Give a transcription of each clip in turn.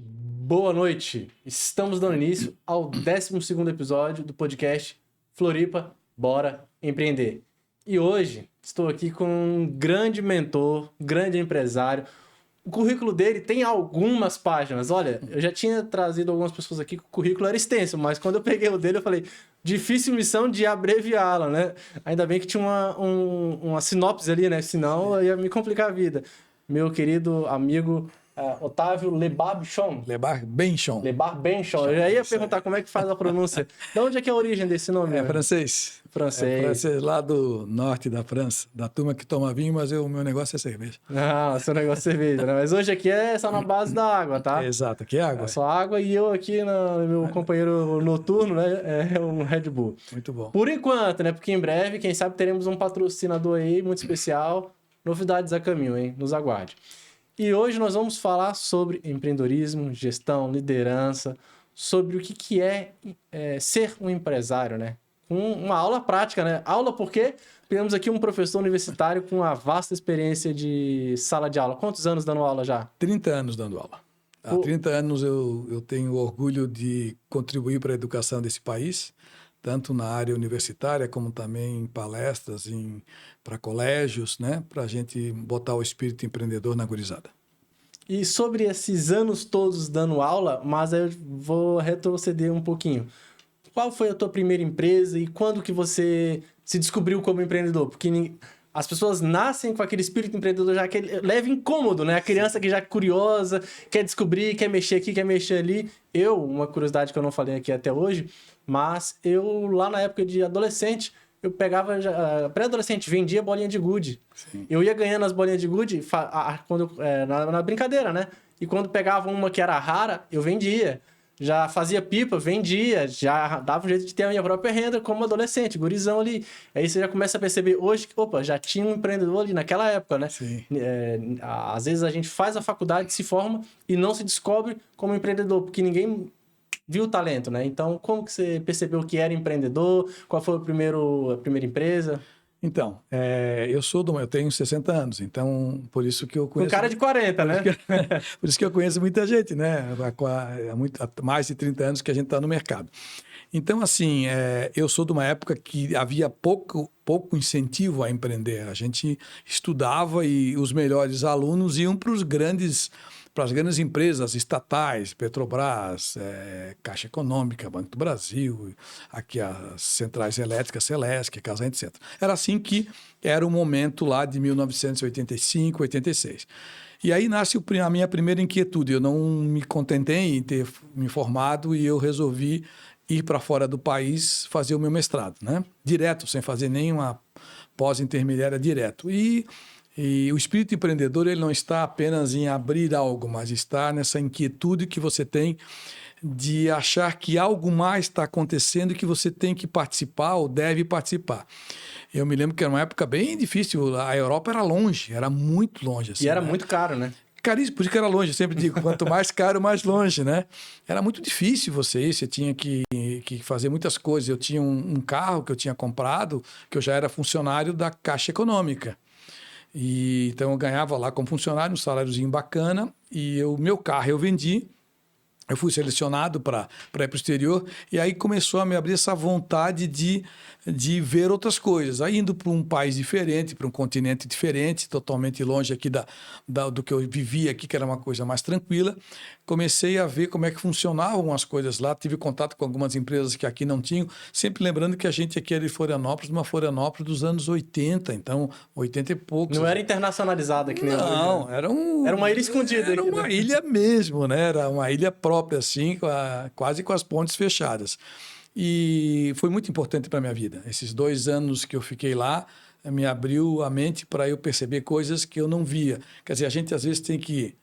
Boa noite! Estamos dando início ao 12º episódio do podcast Floripa, Bora Empreender. E hoje estou aqui com um grande mentor, grande empresário. O currículo dele tem algumas páginas. Olha, eu já tinha trazido algumas pessoas aqui que o currículo era extenso, mas quando eu peguei o dele eu falei, difícil missão de abreviá-la, né? Ainda bem que tinha uma sinopse ali, né? Senão ia me complicar a vida. Meu querido amigo Otávio Lebarbichon. Lebarbichon. Lebarbichon. Eu já ia perguntar como é que faz a pronúncia. De onde é que é a origem desse nome? É francês. Francês. É francês lá do norte da França, da turma que toma vinho, mas o meu negócio é cerveja. Não, seu negócio é cerveja, né? Mas hoje aqui é só na base da água, tá? Exato, aqui é água. É só água e eu aqui, meu companheiro noturno, né? É um Red Bull. Muito bom. Por enquanto, né? Porque em breve, quem sabe, teremos um patrocinador aí muito especial. Novidades a caminho, hein? Nos aguarde. E hoje nós vamos falar sobre empreendedorismo, gestão, liderança, sobre o que é ser um empresário, né? Uma aula prática, né? Aula porque temos aqui um professor universitário com uma vasta experiência de sala de aula. Quantos anos dando aula já? 30 anos dando aula. Há 30 anos eu tenho orgulho de contribuir para a educação desse país, tanto na área universitária como também em palestras, para colégios, né? Para a gente botar o espírito empreendedor na gurizada. E sobre esses anos todos dando aula, mas eu vou retroceder um pouquinho. Qual foi a tua primeira empresa e quando que você se descobriu como empreendedor? Porque as pessoas nascem com aquele espírito empreendedor já leve incômodo, né? A criança que já é curiosa, quer descobrir, quer mexer aqui, quer mexer ali. Uma curiosidade que eu não falei aqui até hoje, mas eu lá na época de adolescente, eu pegava, pré-adolescente, vendia bolinha de gude. Sim. Eu ia ganhando as bolinhas de gude na brincadeira, né? E quando pegava uma que era rara, eu vendia. Já fazia pipa, vendia, já dava um jeito de ter a minha própria renda como adolescente, gurizão ali. Aí você já começa a perceber hoje que, já tinha um empreendedor ali naquela época, né? Sim. Às vezes a gente faz a faculdade, se forma e não se descobre como empreendedor, porque ninguém viu o talento, né? Então, como que você percebeu que era empreendedor? Qual foi a primeira empresa? Então, eu tenho 60 anos, então por isso que eu conheço... Com cara de 40, né? Por isso que eu conheço muita gente, né? Há mais de 30 anos que a gente está no mercado. Então, assim, eu sou de uma época que havia pouco incentivo a empreender. A gente estudava e os melhores alunos iam para as grandes empresas estatais, Petrobras, Caixa Econômica, Banco do Brasil, aqui as centrais elétricas, Celesc, Casa, etc. Era assim que era o momento lá de 1985, 86. E aí nasce a minha primeira inquietude. Eu não me contentei em ter me formado e eu resolvi ir para fora do país fazer o meu mestrado, né? Direto, sem fazer nenhuma pós-intermediária, direto. E o espírito empreendedor ele não está apenas em abrir algo, mas está nessa inquietude que você tem de achar que algo mais está acontecendo e que você tem que participar ou deve participar. Eu me lembro que era uma época bem difícil, a Europa era longe, era muito longe. Assim, e era muito caro, né? Caríssimo, por isso que era longe, eu sempre digo, quanto mais caro, mais longe, né? Era muito difícil você tinha que fazer muitas coisas. Eu tinha um carro que eu tinha comprado, que eu já era funcionário da Caixa Econômica. Então eu ganhava lá como funcionário, um saláriozinho bacana, e o meu carro eu vendi. Eu fui selecionado para ir para o exterior e aí começou a me abrir essa vontade de ver outras coisas. Aí indo para um país diferente, para um continente diferente, totalmente longe aqui do que eu vivia aqui, que era uma coisa mais tranquila, comecei a ver como é que funcionavam as coisas lá. Tive contato com algumas empresas que aqui não tinham, sempre lembrando que a gente aqui era de Florianópolis, uma Florianópolis dos anos 80, então 80 e poucos. Não era internacionalizada que nem Não, era uma ilha escondida. Era uma ilha mesmo, né? Era uma ilha própria, assim, quase com as pontes fechadas. E foi muito importante para a minha vida. Esses 2 anos que eu fiquei lá me abriu a mente para eu perceber coisas que eu não via. Quer dizer, a gente às vezes tem que,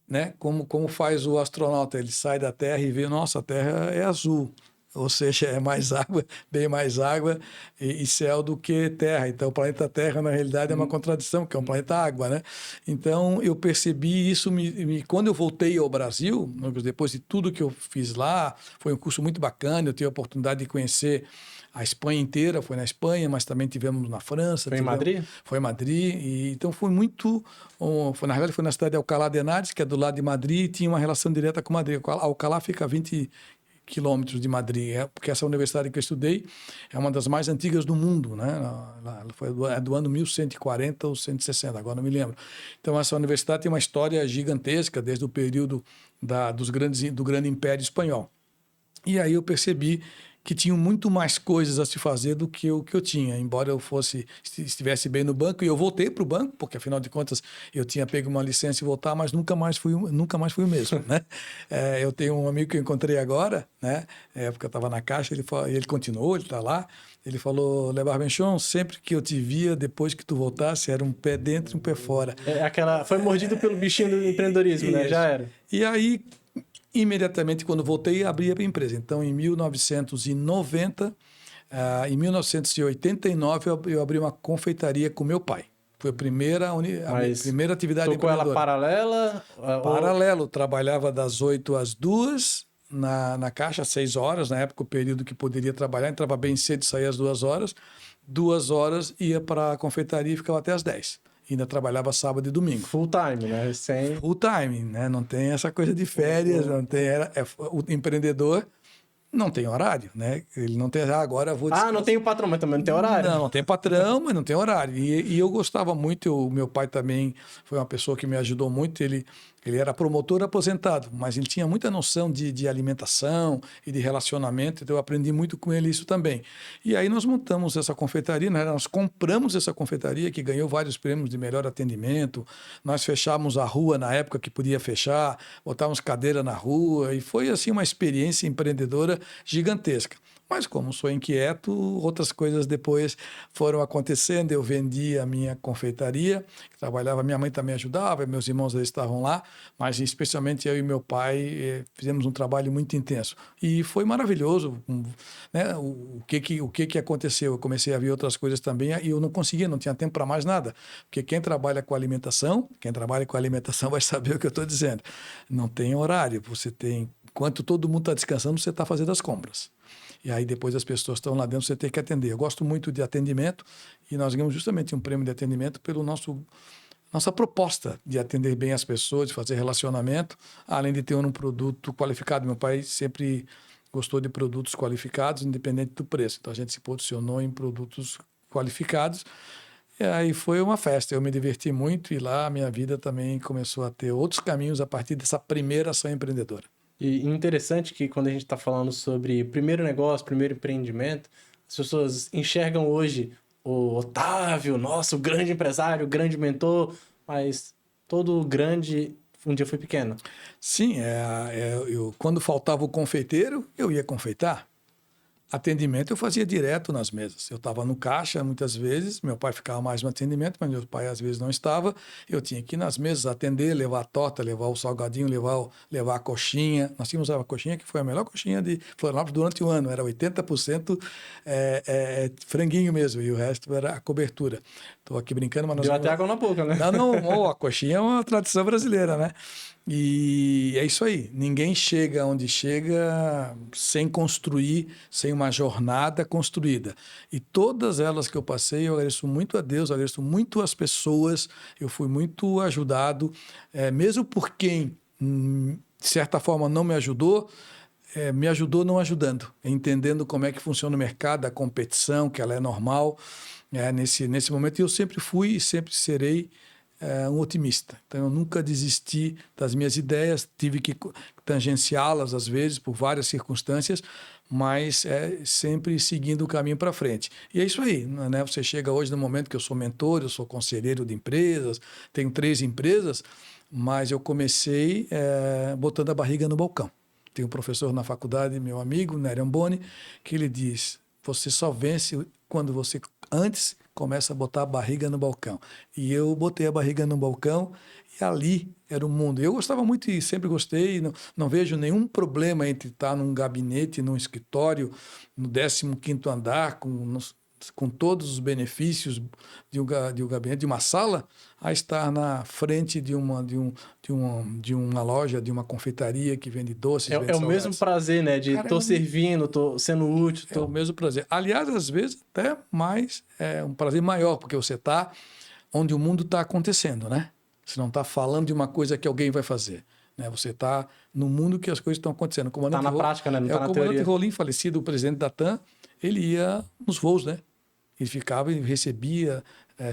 né? Como faz o astronauta, ele sai da Terra e vê, nossa, a Terra é azul. ou seja, é mais água, bem mais água e céu do que terra. Então, o planeta Terra, na realidade, é uma contradição, que é um planeta água, né? Então, eu percebi isso quando eu voltei ao Brasil, depois de tudo que eu fiz lá, foi um curso muito bacana, eu tive a oportunidade de conhecer a Espanha inteira, foi na Espanha, mas também tivemos na França. Foi em Madrid? Foi em Madrid, então foi muito... na realidade, foi na cidade de Alcalá de Henares, que é do lado de Madrid, e tinha uma relação direta com Madrid. Alcalá fica a 20 quilômetros de Madrid, porque essa universidade que eu estudei é uma das mais antigas do mundo, né? Ela foi do ano 1140 ou 160, agora não me lembro. Então, essa universidade tem uma história gigantesca, desde o período do grande Império Espanhol. E aí eu percebi que tinham muito mais coisas a se fazer do que o que eu tinha, embora eu estivesse bem no banco, e eu voltei para o banco, porque afinal de contas eu tinha pego uma licença e voltar, mas nunca mais fui o mesmo, né? Eu tenho um amigo que eu encontrei agora, né? Porque eu estava na Caixa, ele continuou, ele está lá, ele falou: Lebar Benchon, sempre que eu te via, depois que tu voltasse, era um pé dentro e um pé fora. Foi mordido pelo bichinho do empreendedorismo, né? Já era. E aí, imediatamente, quando voltei, abri a empresa. Então, em 1990, em 1989, eu abri uma confeitaria com meu pai. Foi a minha primeira atividade tocou empreendedora. Ela paralela? Paralelo. Trabalhava das 8 às 2 na Caixa, 6 horas. Na época, o período que poderia trabalhar. Entrava bem cedo e saía às 2 horas. 2 horas, ia para a confeitaria e ficava até às 10. Ainda trabalhava sábado e domingo. Full time, né? Full time, né? Não tem essa coisa de férias, não tem... o empreendedor não tem horário, né? Ele não tem... agora eu vou descansar. Não tem o patrão, mas também não tem horário. Não tem patrão, mas não tem horário. E eu gostava muito, o meu pai também foi uma pessoa que me ajudou muito, ele era promotor aposentado, mas ele tinha muita noção de alimentação e de relacionamento, então eu aprendi muito com ele isso também. E aí nós montamos essa confeitaria, né? Nós compramos essa confeitaria que ganhou vários prêmios de melhor atendimento, nós fechamos a rua na época que podia fechar, botávamos cadeira na rua, e foi assim uma experiência empreendedora gigantesca. Mas como sou inquieto, outras coisas depois foram acontecendo. Eu vendi a minha confeitaria, trabalhava, minha mãe também ajudava, meus irmãos eles estavam lá, mas especialmente eu e meu pai fizemos um trabalho muito intenso. E foi maravilhoso, né? O que aconteceu? Eu comecei a ver outras coisas também e eu não conseguia, não tinha tempo para mais nada. Porque quem trabalha com alimentação vai saber o que eu estou dizendo. Não tem horário, enquanto todo mundo está descansando, você está fazendo as compras. E aí depois as pessoas estão lá dentro, você tem que atender. Eu gosto muito de atendimento e nós ganhamos justamente um prêmio de atendimento pelo nossa proposta de atender bem as pessoas, de fazer relacionamento, além de ter um produto qualificado. Meu pai sempre gostou de produtos qualificados, independente do preço. Então a gente se posicionou em produtos qualificados. E aí foi uma festa, eu me diverti muito e lá a minha vida também começou a ter outros caminhos a partir dessa primeira ação empreendedora. E interessante que quando a gente está falando sobre primeiro negócio, primeiro empreendimento, as pessoas enxergam hoje o Otávio, nossa, o grande empresário, o grande mentor, mas todo grande um dia foi pequeno. Sim, quando faltava o confeiteiro, eu ia confeitar. Atendimento eu fazia direto nas mesas. Eu estava no caixa muitas vezes, meu pai ficava mais no atendimento, mas meu pai às vezes não estava. Eu tinha que ir nas mesas atender, levar a torta, levar o salgadinho, levar a coxinha. Nós tínhamos a coxinha que foi a melhor coxinha de Florianópolis durante o ano. Era 80% franguinho mesmo e o resto era a cobertura. Estou aqui brincando, mas... Deu até água na boca, né? Não, a coxinha é uma tradição brasileira, né? E é isso aí. Ninguém chega onde chega sem construir, sem uma jornada construída. E todas elas que eu passei, eu agradeço muito a Deus, eu agradeço muito às pessoas, eu fui muito ajudado, mesmo por quem, de certa forma, não me ajudou não ajudando, entendendo como é que funciona o mercado, a competição, que ela é normal. Nesse momento, eu sempre fui e sempre serei um otimista. Então, eu nunca desisti das minhas ideias, tive que tangenciá-las, às vezes, por várias circunstâncias, mas sempre seguindo o caminho para frente. E é isso aí, né? Você chega hoje no momento que eu sou mentor, eu sou conselheiro de empresas, tenho 3 empresas, mas eu comecei botando a barriga no balcão. Tem um professor na faculdade, meu amigo, Nerian Boni, que ele diz: você só vence antes começa a botar a barriga no balcão. E eu botei a barriga no balcão e ali era o mundo. Eu gostava muito e sempre gostei, não vejo nenhum problema entre estar num gabinete, num escritório, no 15º andar, com todos os benefícios de um gabinete, de uma sala, a estar na frente de uma loja, de uma confeitaria que vende doces. É o mesmo prazer, né? De tô servindo, tô sendo útil. É o mesmo prazer. Aliás, às vezes até mais, é um prazer maior, porque você está onde o mundo está acontecendo, né? Você não está falando de uma coisa que alguém vai fazer. Né? Você está no mundo que as coisas estão acontecendo. Está na prática, né? Não tá na teoria. O comandante Rolim, falecido, o presidente da TAM, ele ia nos voos, né? Ele ficava e recebia,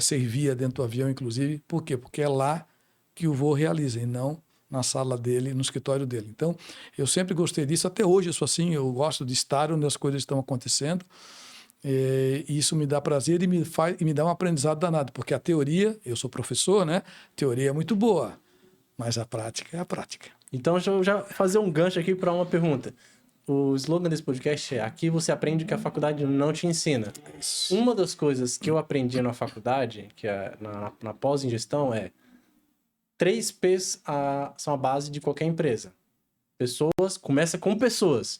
servia dentro do avião, inclusive. Por quê? Porque é lá que o voo realiza e não na sala dele, no escritório dele. Então, eu sempre gostei disso. Até hoje eu sou assim, eu gosto de estar onde as coisas estão acontecendo. E isso me dá prazer e me dá um aprendizado danado. Porque a teoria, eu sou professor, né? A teoria é muito boa, mas a prática é a prática. Então, deixa eu já fazer um gancho aqui para uma pergunta. O slogan desse podcast é: aqui você aprende o que a faculdade não te ensina. Isso. Uma das coisas que eu aprendi na faculdade, que é na pós em gestão, é 3 P's são a base de qualquer empresa. Pessoas, começa com pessoas.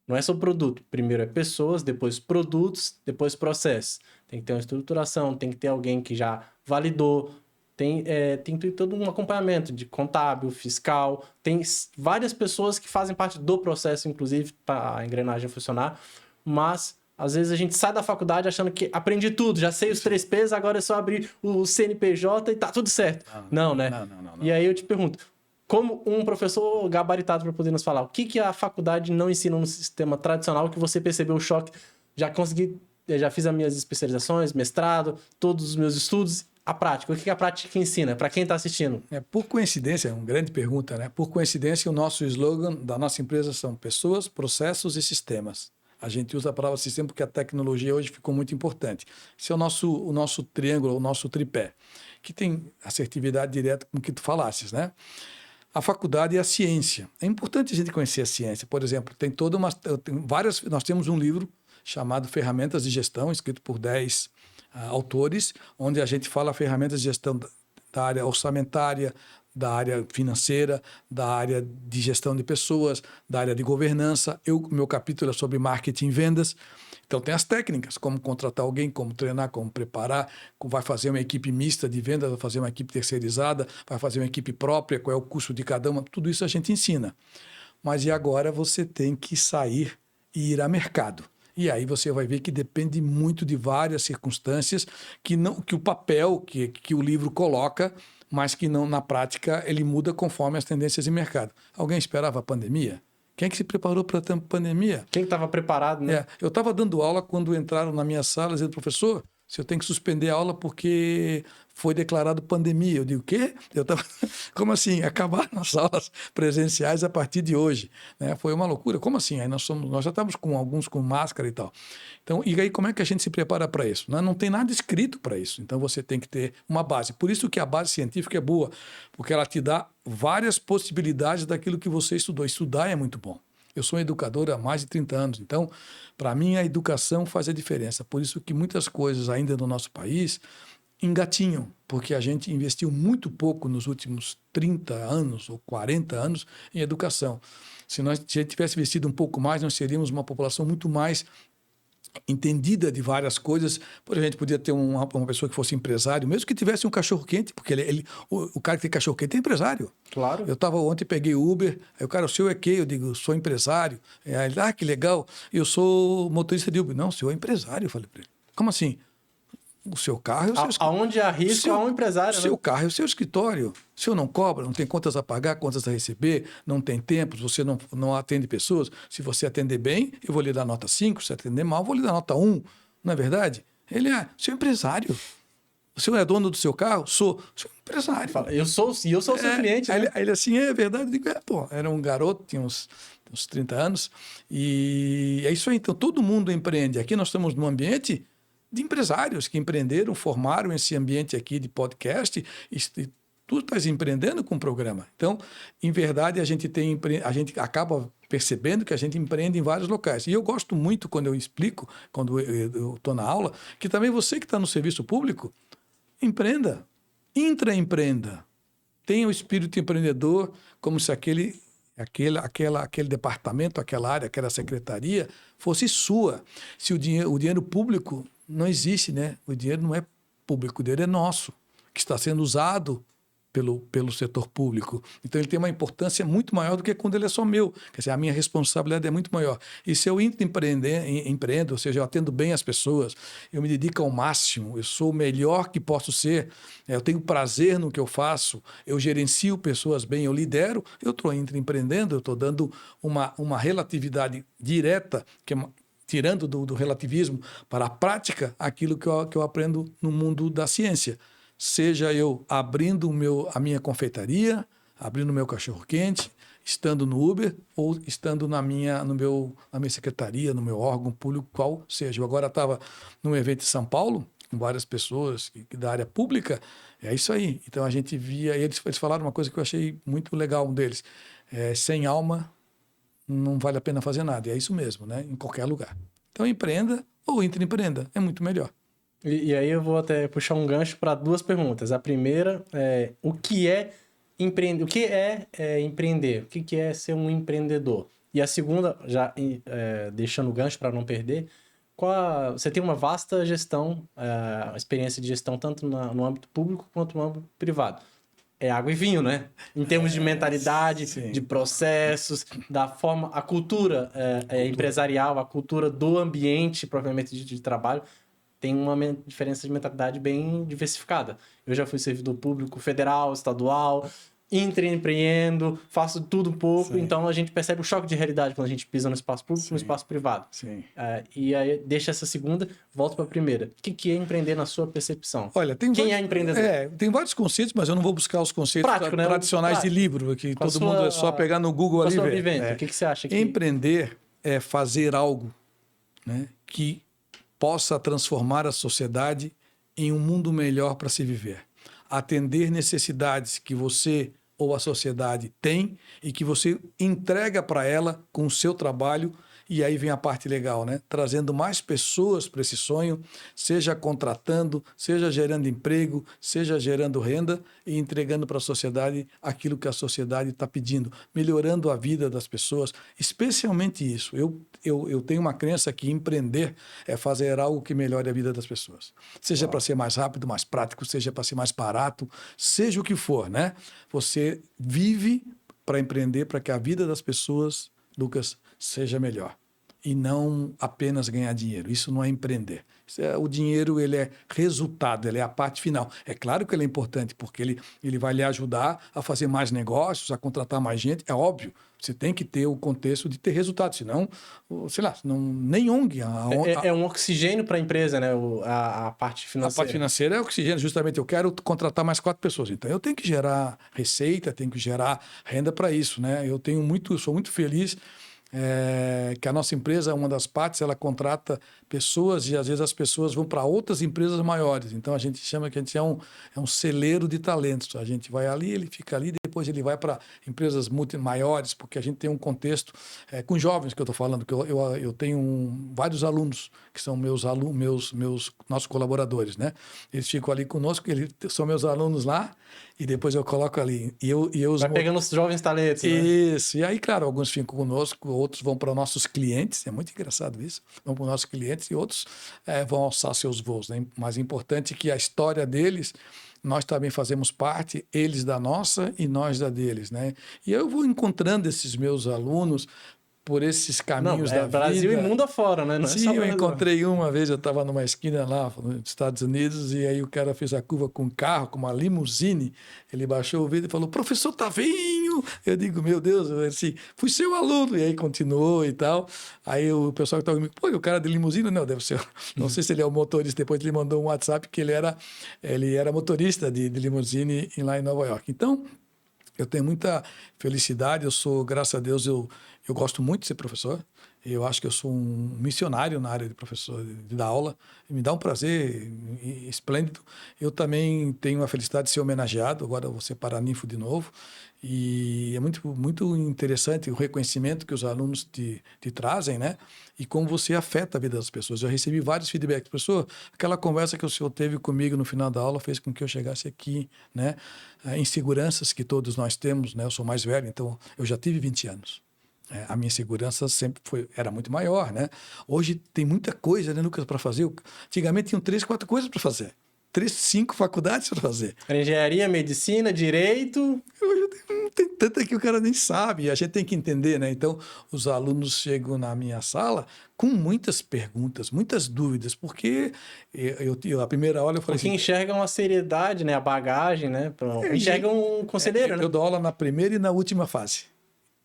Não é só produto. Primeiro é pessoas, depois produtos, depois processos. Tem que ter uma estruturação, tem que ter alguém que já validou. Tem que ter todo um acompanhamento de contábil, fiscal. Tem várias pessoas que fazem parte do processo, inclusive, para a engrenagem funcionar. Mas, às vezes, a gente sai da faculdade achando que aprendi tudo. Já sei os 3 P's, agora é só abrir o CNPJ e tá tudo certo. Não, né? Não. E aí eu te pergunto, como um professor gabaritado para poder nos falar, o que a faculdade não ensina no sistema tradicional que você percebeu o choque? Já fiz as minhas especializações, mestrado, todos os meus estudos. A prática, o que a prática ensina para quem está assistindo? Por coincidência, é uma grande pergunta, né? Por coincidência, o nosso slogan da nossa empresa são pessoas, processos e sistemas. A gente usa a palavra sistema porque a tecnologia hoje ficou muito importante. Esse é o nosso triângulo, o nosso tripé, que tem assertividade direta com o que tu falasses, né? A faculdade e a ciência. É importante a gente conhecer a ciência. Por exemplo, nós temos um livro chamado Ferramentas de Gestão, escrito por 10 autores, onde a gente fala ferramentas de gestão da área orçamentária, da área financeira, da área de gestão de pessoas, da área de governança. Meu capítulo é sobre marketing e vendas. Então, tem as técnicas, como contratar alguém, como treinar, como preparar, como vai fazer uma equipe mista de vendas, vai fazer uma equipe terceirizada, vai fazer uma equipe própria, qual é o custo de cada uma. Tudo isso a gente ensina. Mas e agora você tem que sair e ir a mercado. E aí você vai ver que depende muito de várias circunstâncias que o papel que o livro coloca, mas que não, na prática ele muda conforme as tendências de mercado. Alguém esperava a pandemia? Quem é que se preparou para a pandemia? Quem estava preparado, né? Eu estava dando aula quando entraram na minha sala dizendo, professor, se eu tenho que suspender a aula porque foi declarado pandemia. Eu digo, o quê? Como assim? Acabar nas aulas presenciais a partir de hoje. Né? Foi uma loucura. Como assim? Aí nós já estávamos com alguns com máscara e tal. Então, e aí como é que a gente se prepara para isso? Não tem nada escrito para isso. Então você tem que ter uma base. Por isso que a base científica é boa, porque ela te dá várias possibilidades daquilo que você estudou. Estudar é muito bom. Eu sou um educador há mais de 30 anos, então, para mim, a educação faz a diferença. Por isso que muitas coisas ainda no nosso país engatinham, porque a gente investiu muito pouco nos últimos 30 anos ou 40 anos em educação. Se a gente tivesse investido um pouco mais, nós seríamos uma população muito mais entendida de várias coisas. Por exemplo, a gente podia ter uma pessoa que fosse empresário, mesmo que tivesse um cachorro-quente, porque o cara que tem cachorro-quente é empresário. Claro. Eu estava ontem, peguei Uber, aí o cara, o senhor é quê? Eu digo, sou empresário. Aí ele, que legal, eu sou motorista de Uber. Não, o senhor é empresário, eu falei para ele. Como assim? O seu carro é o seu escritório. Aonde há risco, há um empresário. O seu carro é o seu escritório. O senhor não cobra, não tem contas a pagar, contas a receber, não tem tempo, você não atende pessoas. Se você atender bem, eu vou lhe dar nota 5, se atender mal, eu vou lhe dar nota 1. Não é verdade? Ele é seu empresário. O senhor é dono do seu carro? Sou. O senhor é empresário. Eu sou o seu cliente. Né? Né? Ele assim, é verdade. Eu digo, era um garoto, tinha uns 30 anos. E é isso aí. Então, todo mundo empreende. Aqui nós estamos num ambiente de empresários que empreenderam, formaram esse ambiente aqui de podcast e Tu estás empreendendo com o programa. Então, em verdade, a gente acaba percebendo que a gente empreende em vários locais. E eu gosto muito quando eu explico, quando eu estou na aula, que também você que está no serviço público, empreenda, intraempreenda. Tenha o espírito empreendedor como se aquele departamento, aquela área, aquela secretaria fosse sua. Se o dinheiro público não existe, né? O dinheiro não é público, o dinheiro é nosso, que está sendo usado pelo setor público. Então, ele tem uma importância muito maior do que quando ele é só meu. Quer dizer, a minha responsabilidade é muito maior. E se eu empreendo, ou seja, eu atendo bem as pessoas, eu me dedico ao máximo, eu sou o melhor que posso ser, eu tenho prazer no que eu faço, eu gerencio pessoas bem, eu lidero, eu estou empreendendo, eu estou dando uma relatividade direta, tirando do relativismo para a prática, aquilo que eu aprendo no mundo da ciência. Seja eu abrindo a minha confeitaria, abrindo o meu cachorro-quente, estando no Uber ou estando na minha secretaria, no meu órgão público, qual seja. Eu agora estava num evento em São Paulo, com várias pessoas da área pública, é isso aí. Então a gente via, eles falaram uma coisa que eu achei muito legal, um deles, sem alma não vale a pena fazer nada, e é isso mesmo, né? Em qualquer lugar. Então empreenda ou intraempreenda, é muito melhor. E aí eu vou até puxar um gancho para duas perguntas. A primeira é o que é empreender? O que é empreender? O que é ser um empreendedor? E a segunda, já deixando o gancho para não perder, você tem uma vasta gestão, experiência de gestão tanto no âmbito público quanto no âmbito privado. É água e vinho, né? Em termos de mentalidade, sim. de processos, da forma, a cultura empresarial, a cultura do ambiente propriamente de trabalho. Tem uma diferença de mentalidade bem diversificada. Eu já fui servidor público federal, estadual, empreendo, faço tudo um pouco. Sim. Então, a gente percebe o choque de realidade quando a gente pisa no espaço público e no espaço privado. Sim. E aí, deixa essa segunda, volto para a primeira. O que é empreender na sua percepção? Olha, Quem é empreendedor? Tem vários conceitos, mas eu não vou buscar os conceitos tradicionais, né? De livro, que todo mundo é só pegar no Google ali e ver. O que você acha? Empreender é fazer algo, né, que possa transformar a sociedade em um mundo melhor para se viver. Atender necessidades que você ou a sociedade tem e que você entrega para ela com o seu trabalho. E aí vem a parte legal, né? Trazendo mais pessoas para esse sonho, seja contratando, seja gerando emprego, seja gerando renda e entregando para a sociedade aquilo que a sociedade está pedindo, melhorando a vida das pessoas, especialmente isso. Eu tenho uma crença que empreender é fazer algo que melhore a vida das pessoas. Seja para ser mais rápido, mais prático, seja para ser mais barato, seja o que for, né? Você vive para empreender para que a vida das pessoas, Lucas, seja melhor. E não apenas ganhar dinheiro. Isso não é empreender. O dinheiro ele é resultado, ele é a parte final. É claro que ele é importante, porque ele vai lhe ajudar a fazer mais negócios, a contratar mais gente. É óbvio, você tem que ter o contexto de ter resultado, senão, sei lá, nem ONG. É um oxigênio para a empresa, né? A parte financeira. A parte financeira é oxigênio, justamente. Eu quero contratar mais 4 pessoas. Então, eu tenho que gerar receita, tenho que gerar renda para isso, né? Sou muito feliz que a nossa empresa, uma das partes, ela contrata pessoas e às vezes as pessoas vão para outras empresas maiores. Então a gente chama que a gente é um celeiro de talentos. A gente vai ali, ele fica ali, depois ele vai para empresas maiores, porque a gente tem um contexto com jovens que eu estou falando, que eu tenho vários alunos que são nossos colaboradores, né? Eles ficam ali conosco, eles são meus alunos lá e depois eu coloco ali. Vai pegando os jovens talentos, né? Isso. E aí, claro, alguns ficam conosco, outros vão para nossos clientes. É muito engraçado isso. Vão para os nossos clientes e outros vão alçar seus voos, né? Mas é importante que a história deles, nós também fazemos parte, eles da nossa e nós da deles, né? E eu vou encontrando esses meus alunos por esses caminhos da Brasil vida. E mundo afora, né? Não Sim, eu encontrei uma vez, eu estava numa esquina lá nos Estados Unidos e aí o cara fez a curva com um carro, com uma limusine, ele baixou o vidro e falou, professor Tavinho! Eu digo, meu Deus, assim, fui seu aluno, e aí continuou e tal. Aí o pessoal que estava comigo, pô, e o cara de limusine? Não, deve ser, não sei se ele é o motorista, depois ele mandou um WhatsApp que ele era motorista de limusine lá em Nova York. Então, eu tenho muita felicidade, graças a Deus, eu gosto muito de ser professor. Eu acho que eu sou um missionário na área de professor de dar aula. E me dá um prazer esplêndido. Eu também tenho a felicidade de ser homenageado. Agora eu vou ser paraninfo de novo. E é muito interessante o reconhecimento que os alunos te trazem, né? E como você afeta a vida das pessoas. Eu recebi vários feedbacks. Professor, aquela conversa que o senhor teve comigo no final da aula fez com que eu chegasse aqui, né? Inseguranças que todos nós temos, né? Eu sou mais velho, então eu já tive 20 anos. A minha segurança sempre era muito maior, né? Hoje tem muita coisa, né, Lucas, para fazer. Antigamente tinham 3, 4 coisas para fazer. 3, 5 faculdades para fazer. Engenharia, medicina, direito. Hoje tem tanta que o cara nem sabe. E a gente tem que entender, né? Então, os alunos chegam na minha sala com muitas perguntas, muitas dúvidas, porque a primeira aula eu falei Porque assim... enxergam a seriedade, né? A bagagem, né? Enxergam um conselheiro, né? Eu dou aula na primeira e na última fase.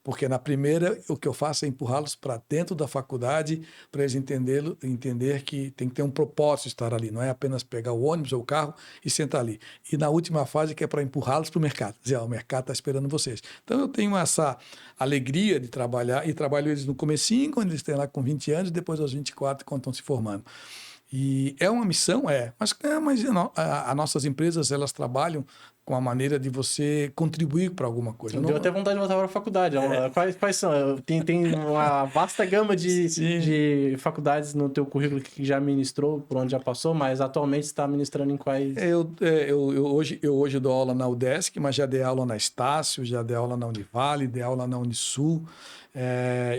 Porque na primeira, o que eu faço é empurrá-los para dentro da faculdade, para eles entender que tem que ter um propósito estar ali, não é apenas pegar o ônibus ou o carro e sentar ali. E na última fase, que é para empurrá-los para o mercado, dizer, o mercado está esperando vocês. Então, eu tenho essa alegria de trabalhar, e trabalho eles no comecinho, quando eles têm lá com 20 anos, e depois aos 24, quando estão se formando. E é uma missão, mas as nossas empresas, elas trabalham com a maneira de você contribuir para alguma coisa. Deu até vontade de voltar para a faculdade. Quais são? Tem uma vasta gama de faculdades no teu currículo que já ministrou, por onde já passou, mas atualmente está ministrando em quais? Hoje dou aula na UDESC, mas já dei aula na Estácio, já dei aula na Univale, dei aula na Unisul.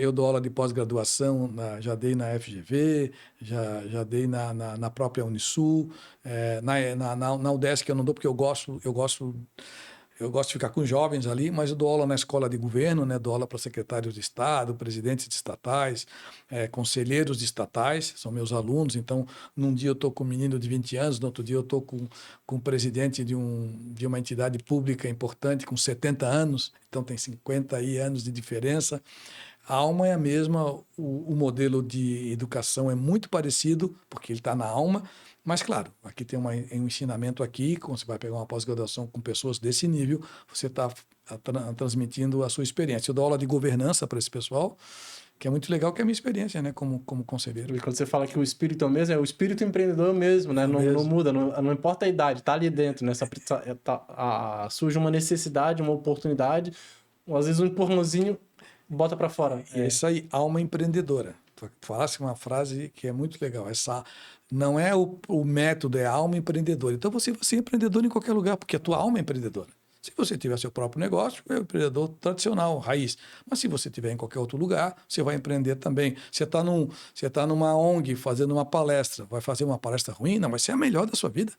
Eu dou aula de pós-graduação, já dei na FGV, já dei na própria Unisul. Na UDESC eu não dou porque eu gosto de ficar com jovens ali, mas eu dou aula na escola de governo, né? Dou aula para secretários de Estado, presidentes de estatais, conselheiros de estatais, são meus alunos. Então, num dia eu estou com um menino de 20 anos, no outro dia eu estou com o presidente de uma entidade pública importante com 70 anos, então tem 50 anos de diferença. A alma é a mesma, o modelo de educação é muito parecido, porque ele está na alma, mas, claro, aqui tem um ensinamento aqui, quando você vai pegar uma pós-graduação com pessoas desse nível, você está transmitindo a sua experiência. Eu dou aula de governança para esse pessoal, que é muito legal, que é a minha experiência, né, como conselheiro. E quando você fala que o espírito é o mesmo, é o espírito empreendedor mesmo, né? Não muda, não importa a idade, tá ali dentro, né? Surge uma necessidade, uma oportunidade, às vezes um empurrãozinho bota para fora. E é isso aí, alma empreendedora. Tu falasse uma frase que é muito legal. Essa não é o método, é a alma empreendedora. Então você vai ser empreendedor em qualquer lugar, porque a tua alma é empreendedora. Se você tiver seu próprio negócio, é o empreendedor tradicional, raiz. Mas se você tiver em qualquer outro lugar, você vai empreender também. Você está numa ONG fazendo uma palestra, vai fazer uma palestra ruim, não vai ser a melhor da sua vida.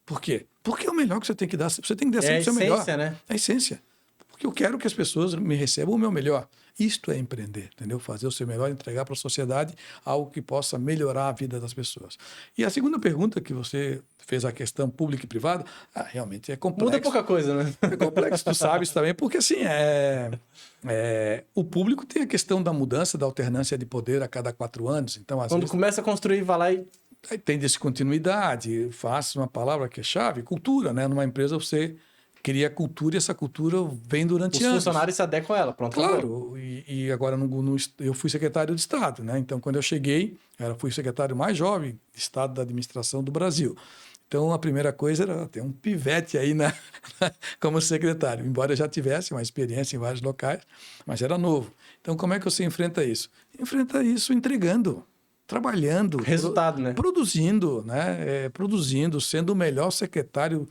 Por quê? Porque é o melhor que você tem que dar. Você tem que dar sempre o seu melhor. É a essência, né? É a essência. Porque eu quero que as pessoas me recebam o meu melhor. Isto é empreender, entendeu? Fazer o seu melhor, entregar para a sociedade algo que possa melhorar a vida das pessoas. E a segunda pergunta que você fez, a questão pública e privada, realmente é complexo. Muda pouca coisa, né? É complexo, tu sabes também, porque assim, o público tem a questão da mudança, da alternância de poder a cada 4 anos. Então, quando começa a construir, vai lá e... Aí tem descontinuidade, faço uma palavra que é chave, cultura, né? Numa empresa você cria cultura e essa cultura vem durante anos. Os funcionários se adequam a ela, pronto. Claro, e agora eu fui secretário de Estado, né? Então, quando eu cheguei, fui o secretário mais jovem de Estado da Administração do Brasil. Então, a primeira coisa era ter um pivete aí como secretário, embora eu já tivesse uma experiência em vários locais, mas era novo. Então, como é que você enfrenta isso? Enfrenta isso entregando, trabalhando. Resultado, né? Produzindo, né? Produzindo, sendo o melhor secretário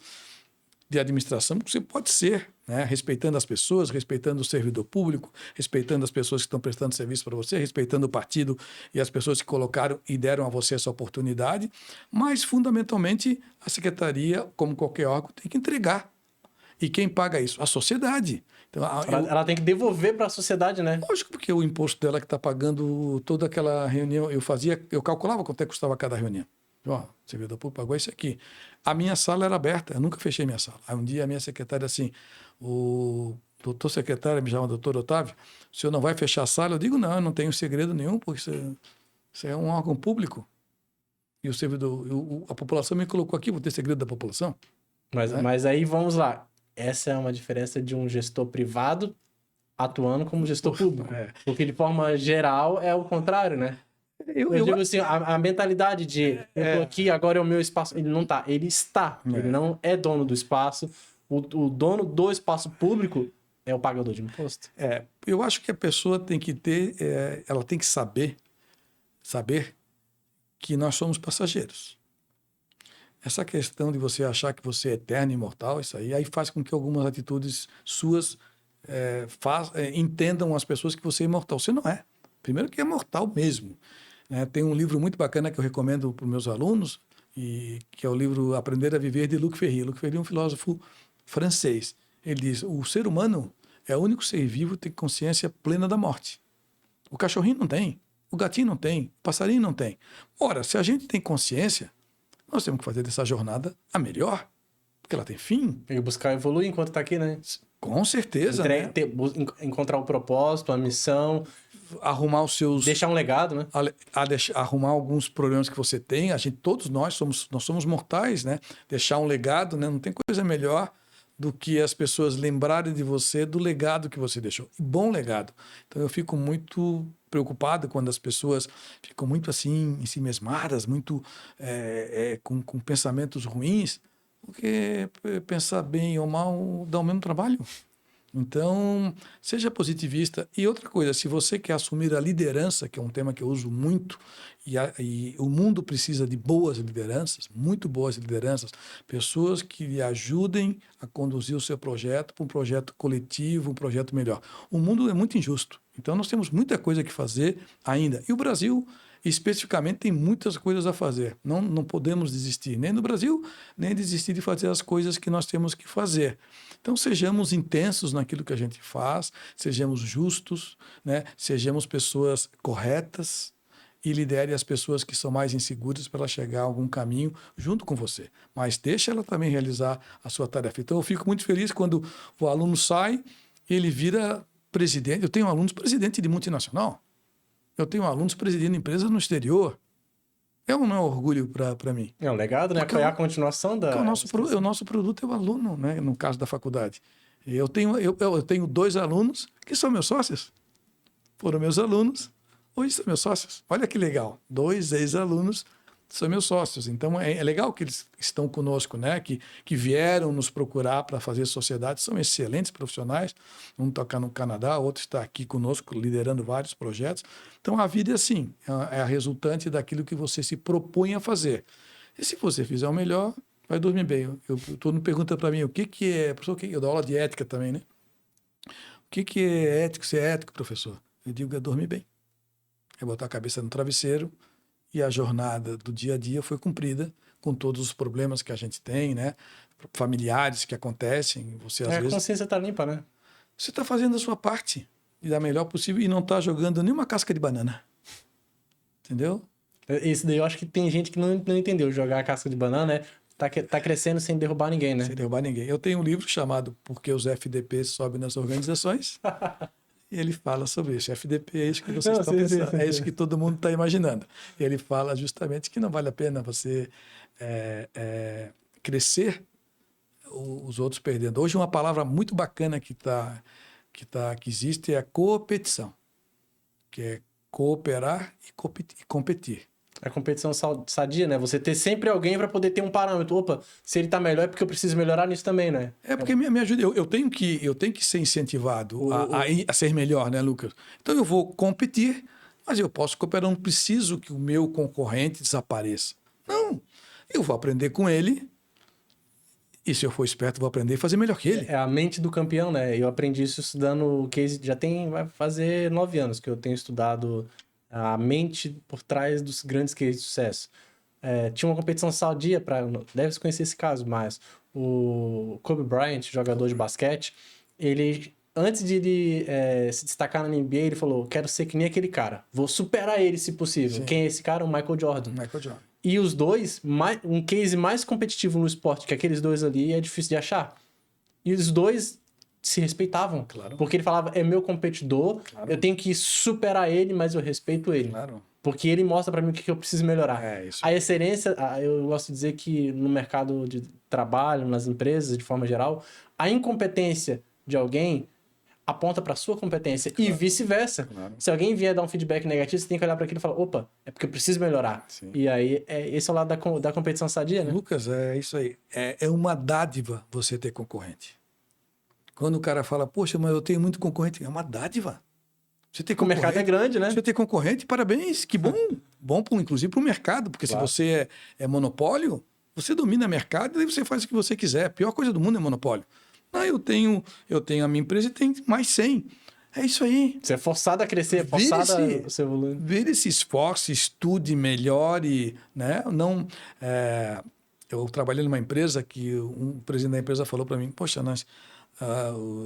de administração que você pode ser, né? Respeitando as pessoas, respeitando o servidor público, respeitando as pessoas que estão prestando serviço para você, respeitando o partido e as pessoas que colocaram e deram a você essa oportunidade, mas, fundamentalmente, a secretaria, como qualquer órgão, tem que entregar. E quem paga isso? A sociedade. Então, ela tem que devolver para a sociedade, né? Lógico, porque o imposto dela que está pagando toda aquela reunião, eu calculava quanto é que custava cada reunião. O servidor público pagou isso aqui. A minha sala era aberta, eu nunca fechei minha sala. Aí um dia a minha secretária assim, o doutor secretário me chama doutor Otávio, o senhor não vai fechar a sala? Eu digo, não, eu não tenho segredo nenhum, porque isso é um órgão público. E o servidor, a população me colocou aqui, vou ter segredo da população? Mas aí vamos lá. Essa é uma diferença de um gestor privado atuando como gestor público. É. Porque, de forma geral, é o contrário, né? Eu digo assim, a mentalidade de eu tô aqui, agora é o meu espaço. Ele não tá, ele está. Ele não é dono do espaço. O dono do espaço público é o pagador de imposto. Eu acho que a pessoa tem que ter, ela tem que saber que nós somos passageiros. Essa questão de você achar que você é eterno e imortal, isso aí faz com que algumas atitudes suas entendam as pessoas que você é imortal. Você não é. Primeiro que é mortal mesmo. Né? Tem um livro muito bacana que eu recomendo para os meus alunos, que é o livro Aprender a Viver, de Luc Ferry. Luc Ferry é um filósofo francês. Ele diz, o ser humano é o único ser vivo que tem consciência plena da morte. O cachorrinho não tem, o gatinho não tem, o passarinho não tem. Ora, se a gente tem consciência, nós temos que fazer dessa jornada a melhor, porque ela tem fim. E buscar evoluir enquanto está aqui, né? Com certeza. Né? Encontrar o propósito, a missão. Arrumar os seus... Deixar um legado, né? Arrumar alguns problemas que você tem. Todos nós somos mortais, né? Deixar um legado, né? Não tem coisa melhor do que as pessoas lembrarem de você do legado que você deixou. Bom legado. Então eu fico muito preocupado quando as pessoas ficam muito assim, ensimesmadas, muito com pensamentos ruins, porque pensar bem ou mal dá o mesmo trabalho. Então, seja positivista. E outra coisa, se você quer assumir a liderança, que é um tema que eu uso muito, e o mundo precisa de boas lideranças, muito boas lideranças, pessoas que lhe ajudem a conduzir o seu projeto para um projeto coletivo, um projeto melhor. O mundo é muito injusto, então nós temos muita coisa que fazer ainda. E o Brasil, especificamente, tem muitas coisas a fazer. Não podemos desistir, nem no Brasil, nem desistir de fazer as coisas que nós temos que fazer. Então, sejamos intensos naquilo que a gente faz, sejamos justos, né? Sejamos pessoas corretas e lidere as pessoas que são mais inseguras para ela chegar a algum caminho junto com você. Mas deixa ela também realizar a sua tarefa. Então, eu fico muito feliz quando o aluno sai e ele vira presidente. Eu tenho alunos presidente de multinacional. Eu tenho alunos presidindo empresas no exterior. É um orgulho para mim. É um legado, né? Foi a continuação da... O nosso produto é o aluno, né? No caso da faculdade. Eu tenho 2 alunos que são meus sócios. Foram meus alunos, hoje são meus sócios. Olha que legal. 2 ex-alunos são meus sócios. Então, é legal que eles estão conosco, né? Que vieram nos procurar para fazer sociedade. São excelentes profissionais. Um está no Canadá, outro está aqui conosco, liderando vários projetos. Então, a vida é assim. É a resultante daquilo que você se propõe a fazer. E se você fizer o melhor, vai dormir bem. Todo mundo pergunta para mim, o que é... Professor, eu dou aula de ética também, né? O que é ético? Ser ético, professor? Eu digo, é dormir bem. É botar a cabeça no travesseiro. E a jornada do dia a dia foi cumprida com todos os problemas que a gente tem, né? Familiares que acontecem. Você, às vezes, a consciência está limpa, né? Você está fazendo a sua parte e da melhor possível e não está jogando nenhuma casca de banana. Entendeu? Isso daí eu acho que tem gente que não entendeu jogar a casca de banana, né? Tá crescendo sem derrubar ninguém, né? Sem derrubar ninguém. Eu tenho um livro chamado Por que os FDPs sobem nas organizações. E ele fala sobre isso. FDP é isso que vocês estão pensando. É isso que todo mundo está imaginando. E ele fala justamente que não vale a pena você crescer os outros perdendo. Hoje uma palavra muito bacana que existe é a competição, que é cooperar e competir. A competição sadia, né? Você ter sempre alguém para poder ter um parâmetro. Opa, se ele tá melhor é porque eu preciso melhorar nisso também, né? É porque me ajuda. Eu tenho que ser incentivado a ser melhor, né, Lucas? Então eu vou competir, mas eu posso cooperar. Não preciso que o meu concorrente desapareça. Não. Eu vou aprender com ele. E se eu for esperto, vou aprender a fazer melhor que ele. É a mente do campeão, né? Eu aprendi isso estudando case. Vai fazer 9 anos que eu tenho estudado a mente por trás dos grandes cases de sucesso. Tinha uma competição sadia deve-se conhecer esse caso, mas o Kobe Bryant, jogador de basquete, ele, antes de ele se destacar na NBA, ele falou, quero ser que nem aquele cara, vou superar ele se possível. Sim. Quem é esse cara? O Michael Jordan. E os dois, um case mais competitivo no esporte que aqueles dois ali é difícil de achar. E os dois se respeitavam. Claro. Porque ele falava, é meu competidor, claro. Eu tenho que superar ele, mas eu respeito ele. Claro. Porque ele mostra pra mim o que eu preciso melhorar. Isso. A excelência, eu gosto de dizer que no mercado de trabalho, nas empresas, de forma geral, a incompetência de alguém aponta para sua competência e vice-versa. Claro. Se alguém vier dar um feedback negativo, você tem que olhar para aquilo e falar, opa, é porque eu preciso melhorar. Sim. E aí, esse é o lado da competição sadia, né? Lucas, é isso aí. É uma dádiva você ter concorrente. Quando o cara fala, poxa, mas eu tenho muito concorrente, é uma dádiva. Você ter O mercado é grande, né? Você ter concorrente, parabéns, que bom. Bom, inclusive, para o mercado, porque Claro. se você é monopólio, você domina o mercado e aí você faz o que você quiser. A pior coisa do mundo é monopólio. Não, eu tenho a minha empresa e tem mais 100. É isso aí. Você é forçado a crescer, forçado a ser volume. Vire esse esforço, estude, melhore, né? Não, eu trabalhei numa empresa que um presidente da empresa falou para mim, poxa,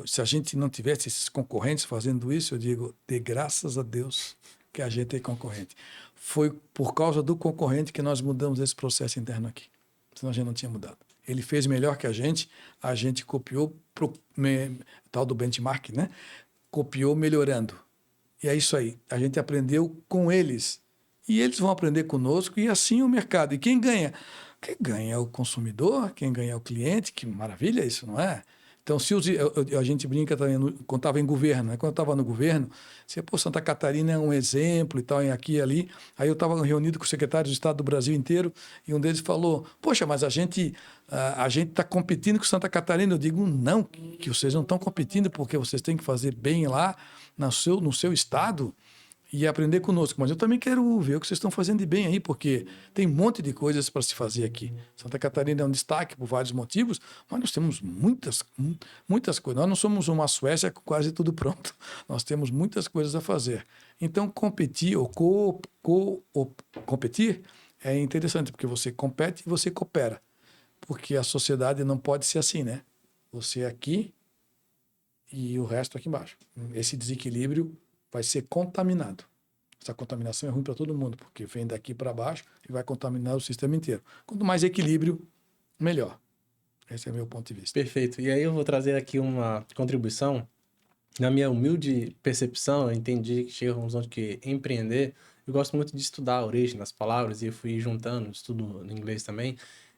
se a gente não tivesse esses concorrentes fazendo isso, eu digo, dê graças a Deus que a gente é concorrente. Foi por causa do concorrente que nós mudamos esse processo interno aqui. Senão a gente não tinha mudado. Ele fez melhor que a gente copiou tal do benchmark, né? Copiou melhorando. E é isso aí. A gente aprendeu com eles. E eles vão aprender conosco e assim o mercado. E quem ganha? Quem ganha é o consumidor, quem ganha é o cliente. Que maravilha isso, não é? Então, se a gente brinca também, quando estava em governo, né? Quando eu estava no governo, pô, Santa Catarina é um exemplo e tal, aqui e ali. Aí eu estava reunido com os secretários do Estado do Brasil inteiro e um deles falou, poxa, mas a gente está competindo com Santa Catarina. Eu digo, não, que vocês não estão competindo porque vocês têm que fazer bem lá no seu estado e aprender conosco. Mas eu também quero ver o que vocês estão fazendo de bem aí, porque tem um monte de coisas para se fazer aqui. Santa Catarina é um destaque por vários motivos, mas nós temos muitas coisas. Nós não somos uma Suécia com quase tudo pronto. Nós temos muitas coisas a fazer. Então, competir ou competir é interessante, porque você compete e você coopera. Porque a sociedade não pode ser assim, né? Você aqui e o resto aqui embaixo. Esse desequilíbrio vai ser contaminado. Essa contaminação é ruim para todo mundo, porque vem daqui para baixo e vai contaminar o sistema inteiro. Quanto mais equilíbrio, melhor. Esse é o meu ponto de vista. Perfeito. E aí eu vou trazer aqui uma contribuição. Na minha humilde percepção, eu entendi que chega à conclusão de que empreender, eu gosto muito de estudar a origem das palavras e eu fui juntando, estudo em inglês também,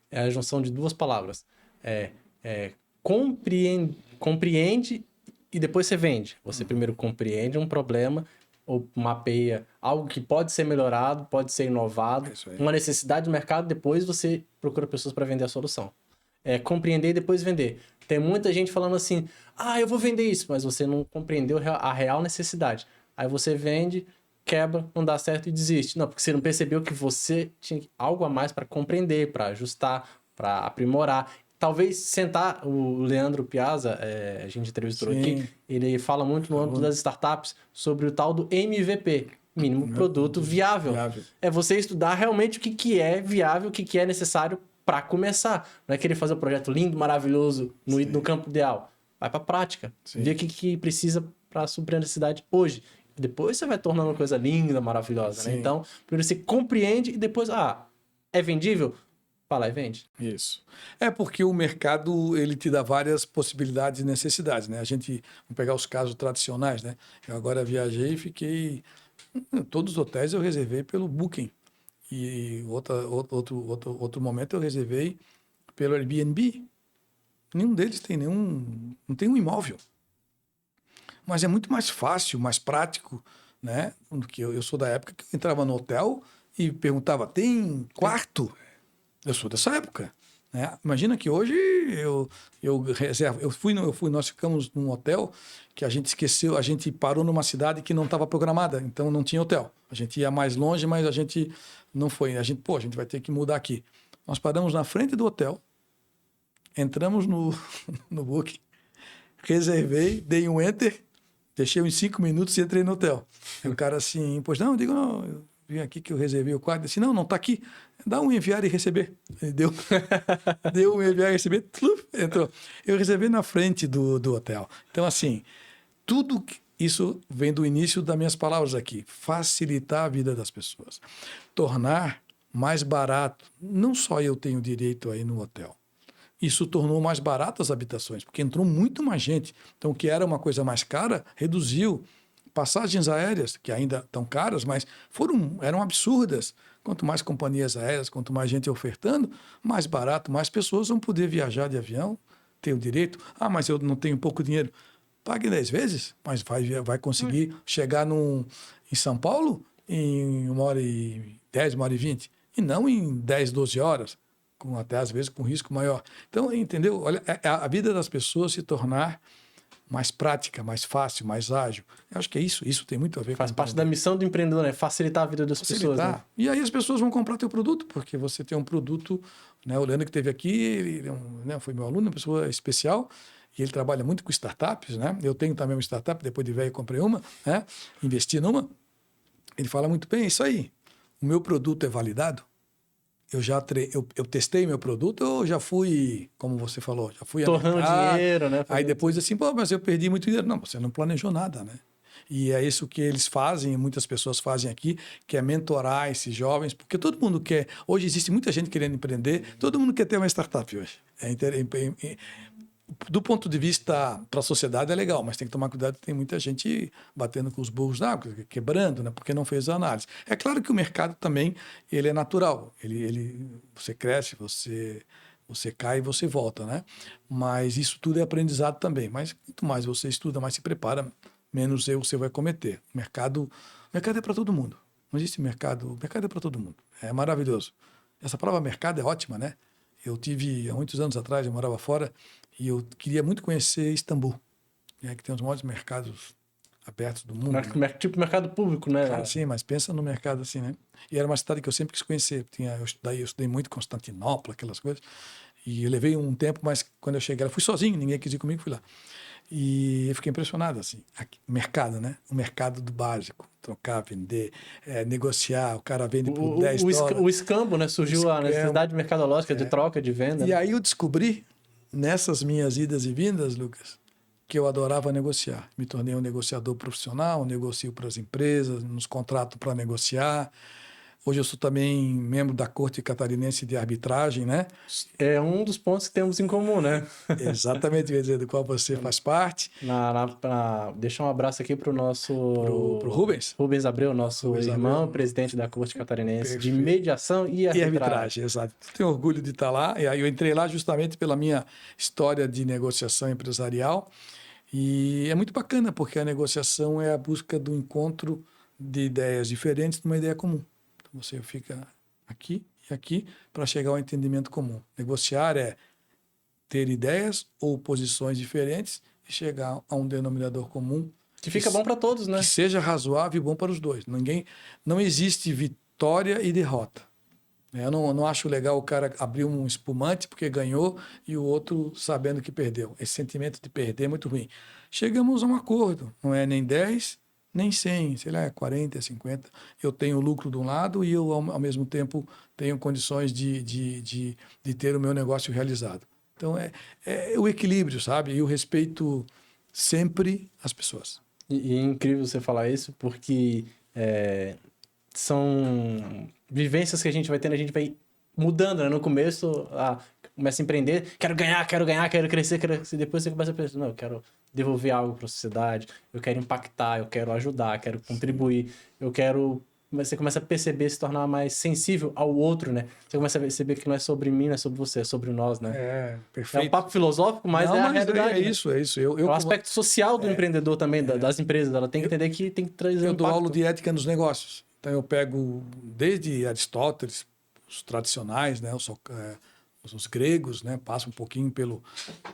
é a junção de duas palavras. Compreende e depois você vende. Você primeiro compreende um problema ou mapeia algo que pode ser melhorado, pode ser inovado, uma necessidade do mercado, depois você procura pessoas para vender a solução. Compreender e depois vender. Tem muita gente falando assim, eu vou vender isso, mas você não compreendeu a real necessidade. Aí você vende, quebra, não dá certo e desiste. Não, porque você não percebeu que você tinha algo a mais para compreender, para ajustar, para aprimorar. Talvez sentar, o Leandro Piazza, a gente entrevistou aqui, ele fala muito no âmbito das startups sobre o tal do MVP, mínimo produto viável. É você estudar realmente o que é viável, o que é necessário para começar. Não é querer fazer um projeto lindo, maravilhoso, no campo ideal. Vai para a prática. Vê o que precisa para suprir a necessidade hoje. Depois você vai tornando uma coisa linda, maravilhosa. Né? Então, primeiro você compreende e depois, é vendível? Vai lá e vende. Isso. É porque o mercado ele te dá várias possibilidades e necessidades, né? Vamos pegar os casos tradicionais, né? Eu agora viajei e fiquei... Todos os hotéis eu reservei pelo Booking. E outro momento eu reservei pelo Airbnb. Nenhum deles não tem um imóvel. Mas é muito mais fácil, mais prático, né? Porque eu sou da época que eu entrava no hotel e perguntava, tem quarto? Eu sou dessa época, né? Imagina que hoje eu reservo. Nós ficamos num hotel que a gente esqueceu, a gente parou numa cidade que não estava programada, então não tinha hotel. A gente ia mais longe, mas a gente não foi. A gente vai ter que mudar aqui. Nós paramos na frente do hotel, entramos no Booking, reservei, dei um enter, deixei uns 5 minutos e entrei no hotel. E o cara assim, pois não, eu digo, não, eu vim aqui que eu reservei o quarto. Disse, não está aqui. Dá um enviar e receber. Ele deu um enviar e receber, entrou. Eu reservei na frente do hotel. Então, assim, tudo isso vem do início das minhas palavras aqui. Facilitar a vida das pessoas. Tornar mais barato. Não só eu tenho direito aí no hotel. Isso tornou mais barato as habitações, porque entrou muito mais gente. Então, o que era uma coisa mais cara, reduziu. Passagens aéreas, que ainda estão caras, mas eram absurdas. Quanto mais companhias aéreas, quanto mais gente ofertando, mais barato, mais pessoas vão poder viajar de avião, ter o direito. Mas eu não tenho pouco dinheiro. pague 10 vezes, mas vai conseguir chegar em São Paulo em 1h10, 1h20, e não em 10, 12 horas, até às vezes com risco maior. Então, entendeu? Olha, a vida das pessoas se tornar mais prática, mais fácil, mais ágil. Eu acho que é isso. Isso tem muito a ver Faz com parte da missão do empreendedor, né? Facilitar a vida das pessoas, né? E aí as pessoas vão comprar teu produto, porque você tem um produto, né? O Leandro que esteve aqui, ele foi meu aluno, uma pessoa especial, e ele trabalha muito com startups, né? Eu tenho também uma startup, depois de velho comprei uma, né? Investi numa. Ele fala muito bem, é isso aí. O meu produto é validado. Eu testei meu produto, eu já fui, como você falou, já fui torrando dinheiro, né? Aí depois assim, pô, mas eu perdi muito dinheiro. Não, você não planejou nada, né? E é isso que eles fazem, muitas pessoas fazem aqui, que é mentorar esses jovens, porque todo mundo quer. Hoje existe muita gente querendo empreender, todo mundo quer ter uma startup hoje. Do ponto de vista para a sociedade é legal, mas tem que tomar cuidado, tem muita gente batendo com os burros na água, quebrando, né, porque não fez a análise. É claro que o mercado também ele é natural, você cresce, você cai e você volta, né? Mas isso tudo é aprendizado também. Mas quanto mais você estuda, mais se prepara, menos erro você vai cometer. O mercado é para todo mundo. Não existe mercado, o mercado é para todo mundo. É maravilhoso. Essa palavra mercado é ótima, né? Eu tive, há muitos anos atrás, eu morava fora, e eu queria muito conhecer Istambul, né, que tem os maiores mercados abertos do mundo. Tipo mercado público, né? Cara, sim, mas pensa no mercado assim, né? E era uma cidade que eu sempre quis conhecer. Eu estudei muito Constantinopla, aquelas coisas. E eu levei um tempo, mas quando eu cheguei lá, fui sozinho, ninguém quis ir comigo, fui lá. E eu fiquei impressionado, assim. Mercado, né? O mercado do básico. Trocar, vender, negociar. O cara vende por $10. O escambo, né? Surgiu a necessidade mercadológica de troca, de venda. E aí eu descobri, nessas minhas idas e vindas, Lucas, que eu adorava negociar. Me tornei um negociador profissional, negocio para as empresas, nos contrato para negociar. Hoje eu sou também membro da Corte Catarinense de Arbitragem, né? É um dos pontos que temos em comum, né? Exatamente, quer dizer, do qual você faz parte. Deixar um abraço aqui para o nosso... Pro Rubens. Rubens Abreu, nosso irmão, presidente da Corte Catarinense de Mediação e Arbitragem. Exato. Tenho orgulho de estar lá. E aí eu entrei lá justamente pela minha história de negociação empresarial. E é muito bacana, porque a negociação é a busca do encontro de ideias diferentes numa ideia comum. Então você fica aqui e aqui para chegar ao entendimento comum. Negociar é ter ideias ou posições diferentes e chegar a um denominador comum que fica bom para todos, né? Que seja razoável e bom para os dois. Não existe vitória e derrota. Eu não acho legal o cara abrir um espumante porque ganhou e o outro sabendo que perdeu. Esse sentimento de perder é muito ruim. Chegamos a um acordo. Não é nem 10, nem 100, sei lá, é 40, 50. Eu tenho lucro de um lado e eu, ao mesmo tempo, tenho condições de ter o meu negócio realizado. Então, é o equilíbrio, sabe? E o respeito sempre às pessoas. E é incrível você falar isso, porque são vivências que a gente vai tendo, a gente vai mudando, né? No começo, começa a empreender, quero ganhar, quero crescer, depois você começa a pensar, não, eu quero devolver algo para a sociedade, eu quero impactar, eu quero ajudar, quero contribuir, você começa a perceber, se tornar mais sensível ao outro, né? Você começa a perceber que não é sobre mim, não é sobre você, é sobre nós, né? Perfeito. É um papo filosófico, mas a realidade. É isso. É o aspecto social do empreendedor também, das empresas. Ela tem que entender que tem que trazer Eu dou aula de ética nos negócios. Então eu pego desde Aristóteles, os tradicionais, né? Os gregos, né? Passo um pouquinho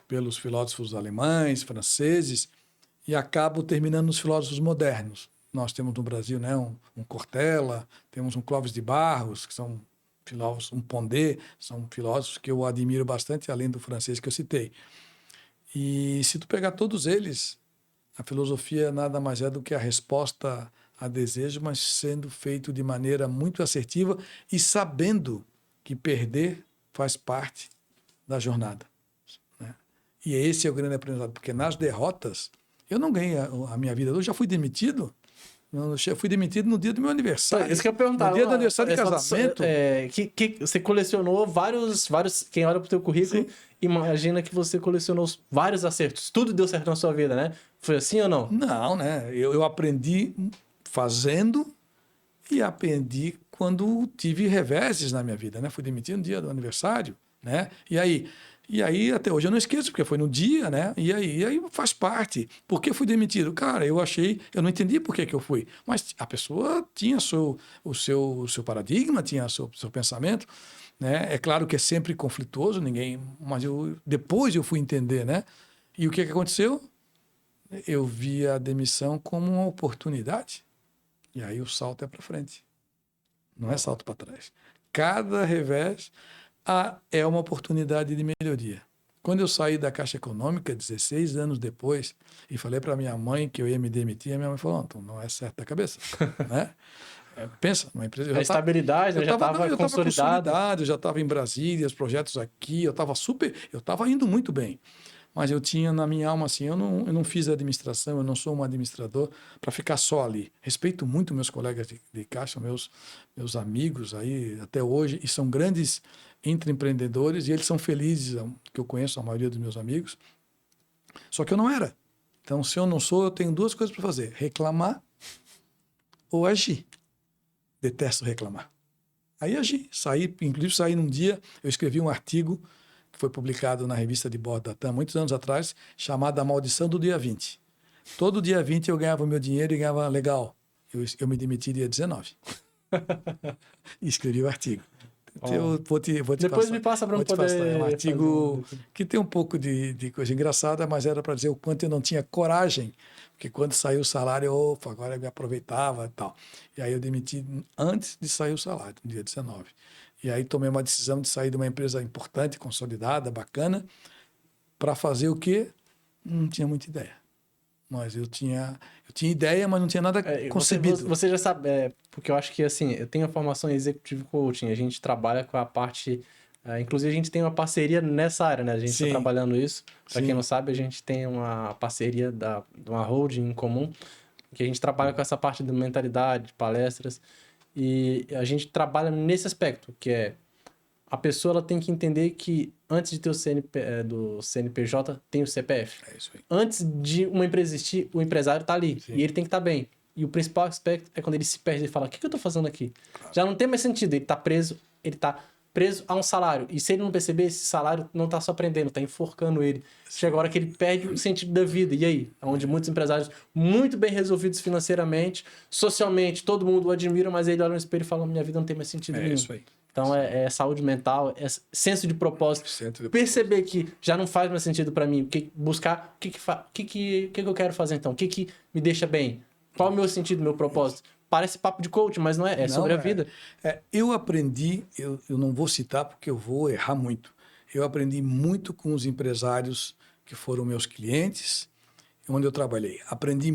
pelos filósofos alemães, franceses, e acabo terminando nos filósofos modernos. Nós temos no Brasil, né, um Cortella, temos um Clóvis de Barros, que são filósofos, um Pondé, são filósofos que eu admiro bastante, além do francês que eu citei. E se tu pegar todos eles, a filosofia nada mais é do que a resposta a desejo, mas sendo feito de maneira muito assertiva e sabendo que perder faz parte da jornada, né? E esse é o grande aprendizado, porque nas derrotas, eu não ganhei a minha vida, eu já fui demitido. Eu fui demitido no dia do meu aniversário. Isso que eu ia perguntar. No dia do aniversário de casamento. Que você colecionou vários... Quem olha pro teu currículo, sim, imagina que você colecionou vários acertos. Tudo deu certo na sua vida, né? Foi assim ou não? Não, né? Eu aprendi fazendo e aprendi quando tive reveses na minha vida, né? Fui demitido no dia do aniversário, né? E aí, E aí, até hoje eu não esqueço, porque foi no dia, né? E aí faz parte. Por que fui demitido? Cara, eu não entendi por que eu fui. Mas a pessoa tinha o seu paradigma, tinha o seu pensamento, né? É claro que é sempre conflituoso, mas depois eu fui entender, né? E o que aconteceu? Eu vi a demissão como uma oportunidade. E aí o salto é para frente. Não é salto para trás. Cada revés é uma oportunidade de melhoria. Quando eu saí da Caixa Econômica, 16 anos depois, e falei para minha mãe que eu ia me demitir, a minha mãe falou, então não é certo da cabeça. Né? Pensa, uma empresa... A estabilidade, né? Já estava consolidado, eu já estava em Brasília, os projetos aqui, eu estava indo muito bem. Mas eu tinha na minha alma assim, eu não fiz administração, eu não sou um administrador para ficar só ali. Respeito muito meus colegas de caixa, meus amigos aí até hoje, e são grandes intraempreendedores, e eles são felizes, que eu conheço a maioria dos meus amigos. Só que eu não era. Então, se eu não sou, eu tenho duas coisas para fazer: reclamar ou agir. Detesto reclamar. Aí agi, inclusive saí num dia, eu escrevi um artigo que foi publicado na revista de bordo da TAM, muitos anos atrás, chamado A Maldição do Dia 20. Todo dia 20 eu ganhava o meu dinheiro e ganhava legal. Eu me demiti dia 19. E escrevi o artigo. Eu vou te Depois passar, me passa para eu poder... É um artigo que tem um pouco de coisa engraçada, mas era para dizer o quanto eu não tinha coragem, porque quando saiu o salário, agora eu me aproveitava e tal. E aí eu demiti antes de sair o salário, no dia 19. E aí tomei uma decisão de sair de uma empresa importante, consolidada, bacana, para fazer o quê? Não tinha muita ideia. Mas eu tinha ideia, mas não tinha nada concebido. Você já sabe, porque eu acho que assim, eu tenho a formação em Executive Coaching, a gente trabalha com a parte... inclusive a gente tem uma parceria nessa área, né? A gente está trabalhando isso. Para quem não sabe, a gente tem uma parceria de uma holding em comum, que a gente trabalha com essa parte de mentalidade, palestras. E a gente trabalha nesse aspecto, que é a pessoa ela tem que entender que antes de ter do CNPJ, tem o CPF. É isso aí. Antes de uma empresa existir, o empresário está ali. Sim. E ele tem que estar bem. E o principal aspecto é quando ele se perde e fala, o que eu estou fazendo aqui? Claro. Já não tem mais sentido. Ele está preso a um salário. E se ele não perceber, esse salário não está só prendendo, está enforcando ele. Chega a hora que ele perde o sentido da vida. E aí? Onde muitos empresários muito bem resolvidos financeiramente, socialmente, todo mundo o admira, mas ele olha no espelho e fala, minha vida não tem mais sentido nenhum. É isso aí. Então, é saúde mental, é senso de propósito. Perceber que já não faz mais sentido para mim. Buscar o que eu quero fazer então? O que me deixa bem? Qual é o meu sentido, meu propósito? Parece papo de coach, mas não é. É sobre a vida. Eu aprendi, eu não vou citar porque eu vou errar muito. Eu aprendi muito com os empresários que foram meus clientes, onde eu trabalhei. Aprendi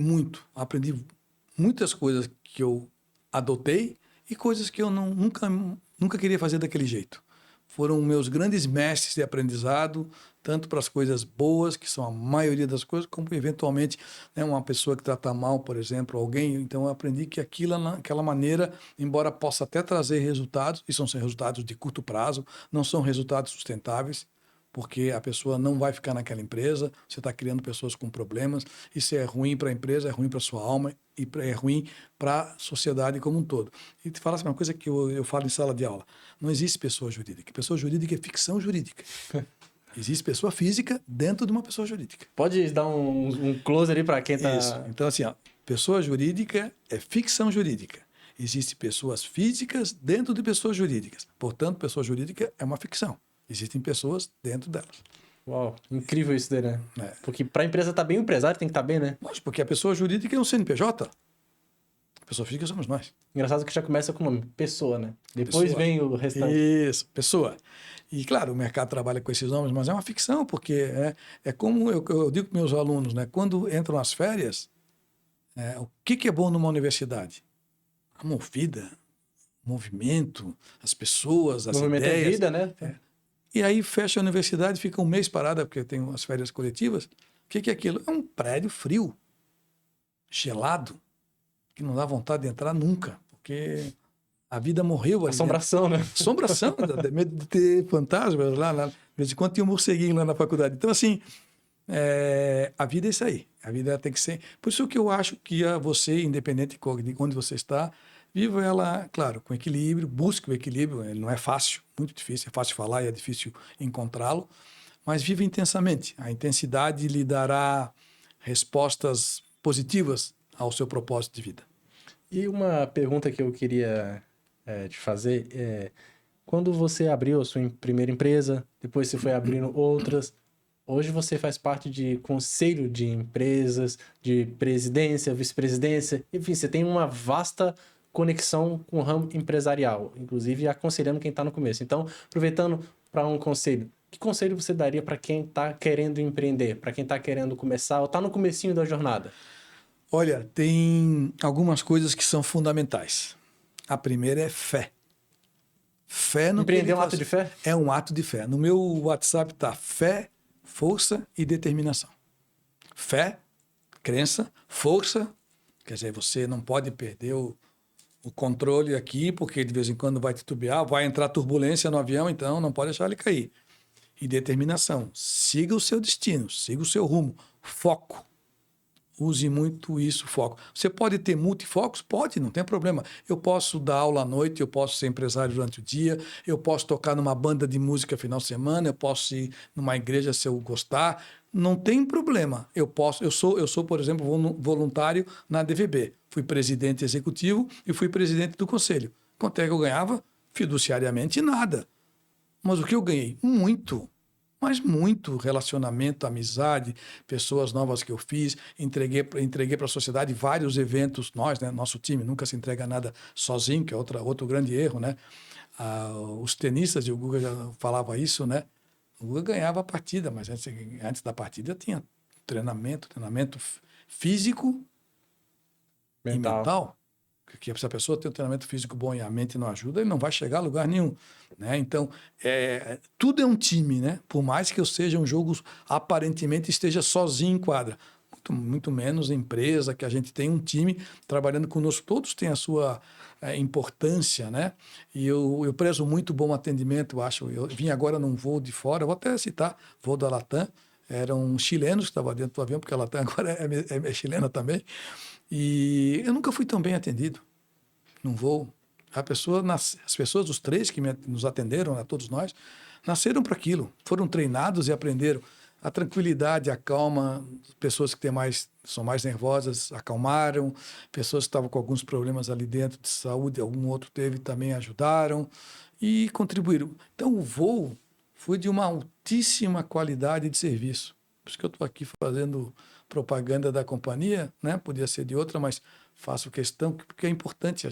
muitas coisas que eu adotei e coisas que eu nunca queria fazer daquele jeito. Foram meus grandes mestres de aprendizado, tanto para as coisas boas, que são a maioria das coisas, como eventualmente uma pessoa que trata mal, por exemplo, alguém. Então eu aprendi que aquela maneira, embora possa até trazer resultados, e são resultados de curto prazo, não são resultados sustentáveis, porque a pessoa não vai ficar naquela empresa, você está criando pessoas com problemas, isso é ruim para a empresa, é ruim para a sua alma e é ruim para a sociedade como um todo. E te falo assim, uma coisa que eu falo em sala de aula, não existe pessoa jurídica. Pessoa jurídica é ficção jurídica. Existe pessoa física dentro de uma pessoa jurídica. Pode dar um close ali para quem está... Isso. Então, assim, pessoa jurídica é ficção jurídica. Existem pessoas físicas dentro de pessoas jurídicas. Portanto, pessoa jurídica é uma ficção. Existem pessoas dentro delas. Uau, incrível isso daí, né? Porque para a empresa estar bem, o empresário tem que estar bem, né? Mas porque a pessoa jurídica é um CNPJ. A pessoa física somos nós. Engraçado que já começa com o nome, pessoa, né? Depois vem o restante. Isso, pessoa. E, claro, o mercado trabalha com esses nomes, mas é uma ficção, porque é como eu digo para meus alunos, né? Quando entram as férias, o que é bom numa universidade? A movida, o movimento, as pessoas, as movimento ideias. É vida, né? E aí fecha a universidade, fica um mês parada, porque tem as férias coletivas. O que é aquilo? É um prédio frio, gelado, que não dá vontade de entrar nunca, porque a vida morreu ali. Assombração, né? Assombração, medo de ter fantasmas lá. De vez em quando tinha um morceguinho lá na faculdade. Então, assim, a vida é isso aí. A vida tem que ser... Por isso que eu acho que você, independente de onde você está, viva ela, claro, com equilíbrio, busque o equilíbrio. Ele não é fácil, muito difícil. É fácil falar e é difícil encontrá-lo. mas viva intensamente. A intensidade lhe dará respostas positivas ao seu propósito de vida. E uma pergunta que eu queria te fazer é: quando você abriu a sua primeira empresa, depois você foi abrindo outras, hoje você faz parte de conselho de empresas, de presidência, vice-presidência, enfim, você tem uma vasta conexão com o ramo empresarial, inclusive aconselhando quem está no começo. Então, aproveitando para um conselho, que conselho você daria para quem está querendo empreender, para quem está querendo começar ou está no comecinho da jornada? Olha, tem algumas coisas que são fundamentais. A primeira é fé. Fé no Empreender é um ato de fé? É um ato de fé. No meu WhatsApp está fé, força e determinação. Fé, crença, força. Quer dizer, você não pode perder o controle aqui, porque de vez em quando vai titubear, vai entrar turbulência no avião, então não pode deixar ele cair. E determinação. Siga o seu destino, siga o seu rumo. Foco. Use muito isso, foco. Você pode ter multifocos? Pode, não tem problema. Eu posso dar aula à noite, eu posso ser empresário durante o dia, eu posso tocar numa banda de música final de semana, eu posso ir numa igreja se eu gostar. Não tem problema. Eu sou, por exemplo, voluntário na DVB. Fui presidente executivo e fui presidente do conselho. Quanto é que eu ganhava? Fiduciariamente nada. Mas o que eu ganhei? Muito. Mas muito relacionamento, amizade, pessoas novas que eu fiz, entreguei para a sociedade vários eventos, nós, né, nosso time nunca se entrega nada sozinho, que é outro grande erro, né? Os tenistas, e o Guga já falava isso, né? O Guga ganhava a partida, mas antes da partida tinha treinamento físico e mental. Porque se a pessoa tem um treinamento físico bom e a mente não ajuda, ele não vai chegar a lugar nenhum, né? Então, tudo é um time, né? Por mais que eu seja um jogo, aparentemente esteja sozinho em quadra. Muito menos empresa, que a gente tem um time trabalhando conosco. Todos têm a sua importância, né? E eu prezo muito bom atendimento, eu acho. Eu vim agora num voo de fora, vou até citar, voo da Latam. Eram chilenos que estavam dentro do avião, porque a Latam agora é chilena também. E eu nunca fui tão bem atendido num voo. As pessoas, os três que nos atenderam, né, todos nós, nasceram para aquilo. Foram treinados e aprenderam. A tranquilidade, a calma, pessoas que são mais nervosas acalmaram, pessoas que estavam com alguns problemas ali dentro de saúde, algum outro teve, também ajudaram e contribuíram. Então, o voo foi de uma altíssima qualidade de serviço. Por isso que eu estou aqui fazendo propaganda da companhia, né? Podia ser de outra, mas faço questão porque é importante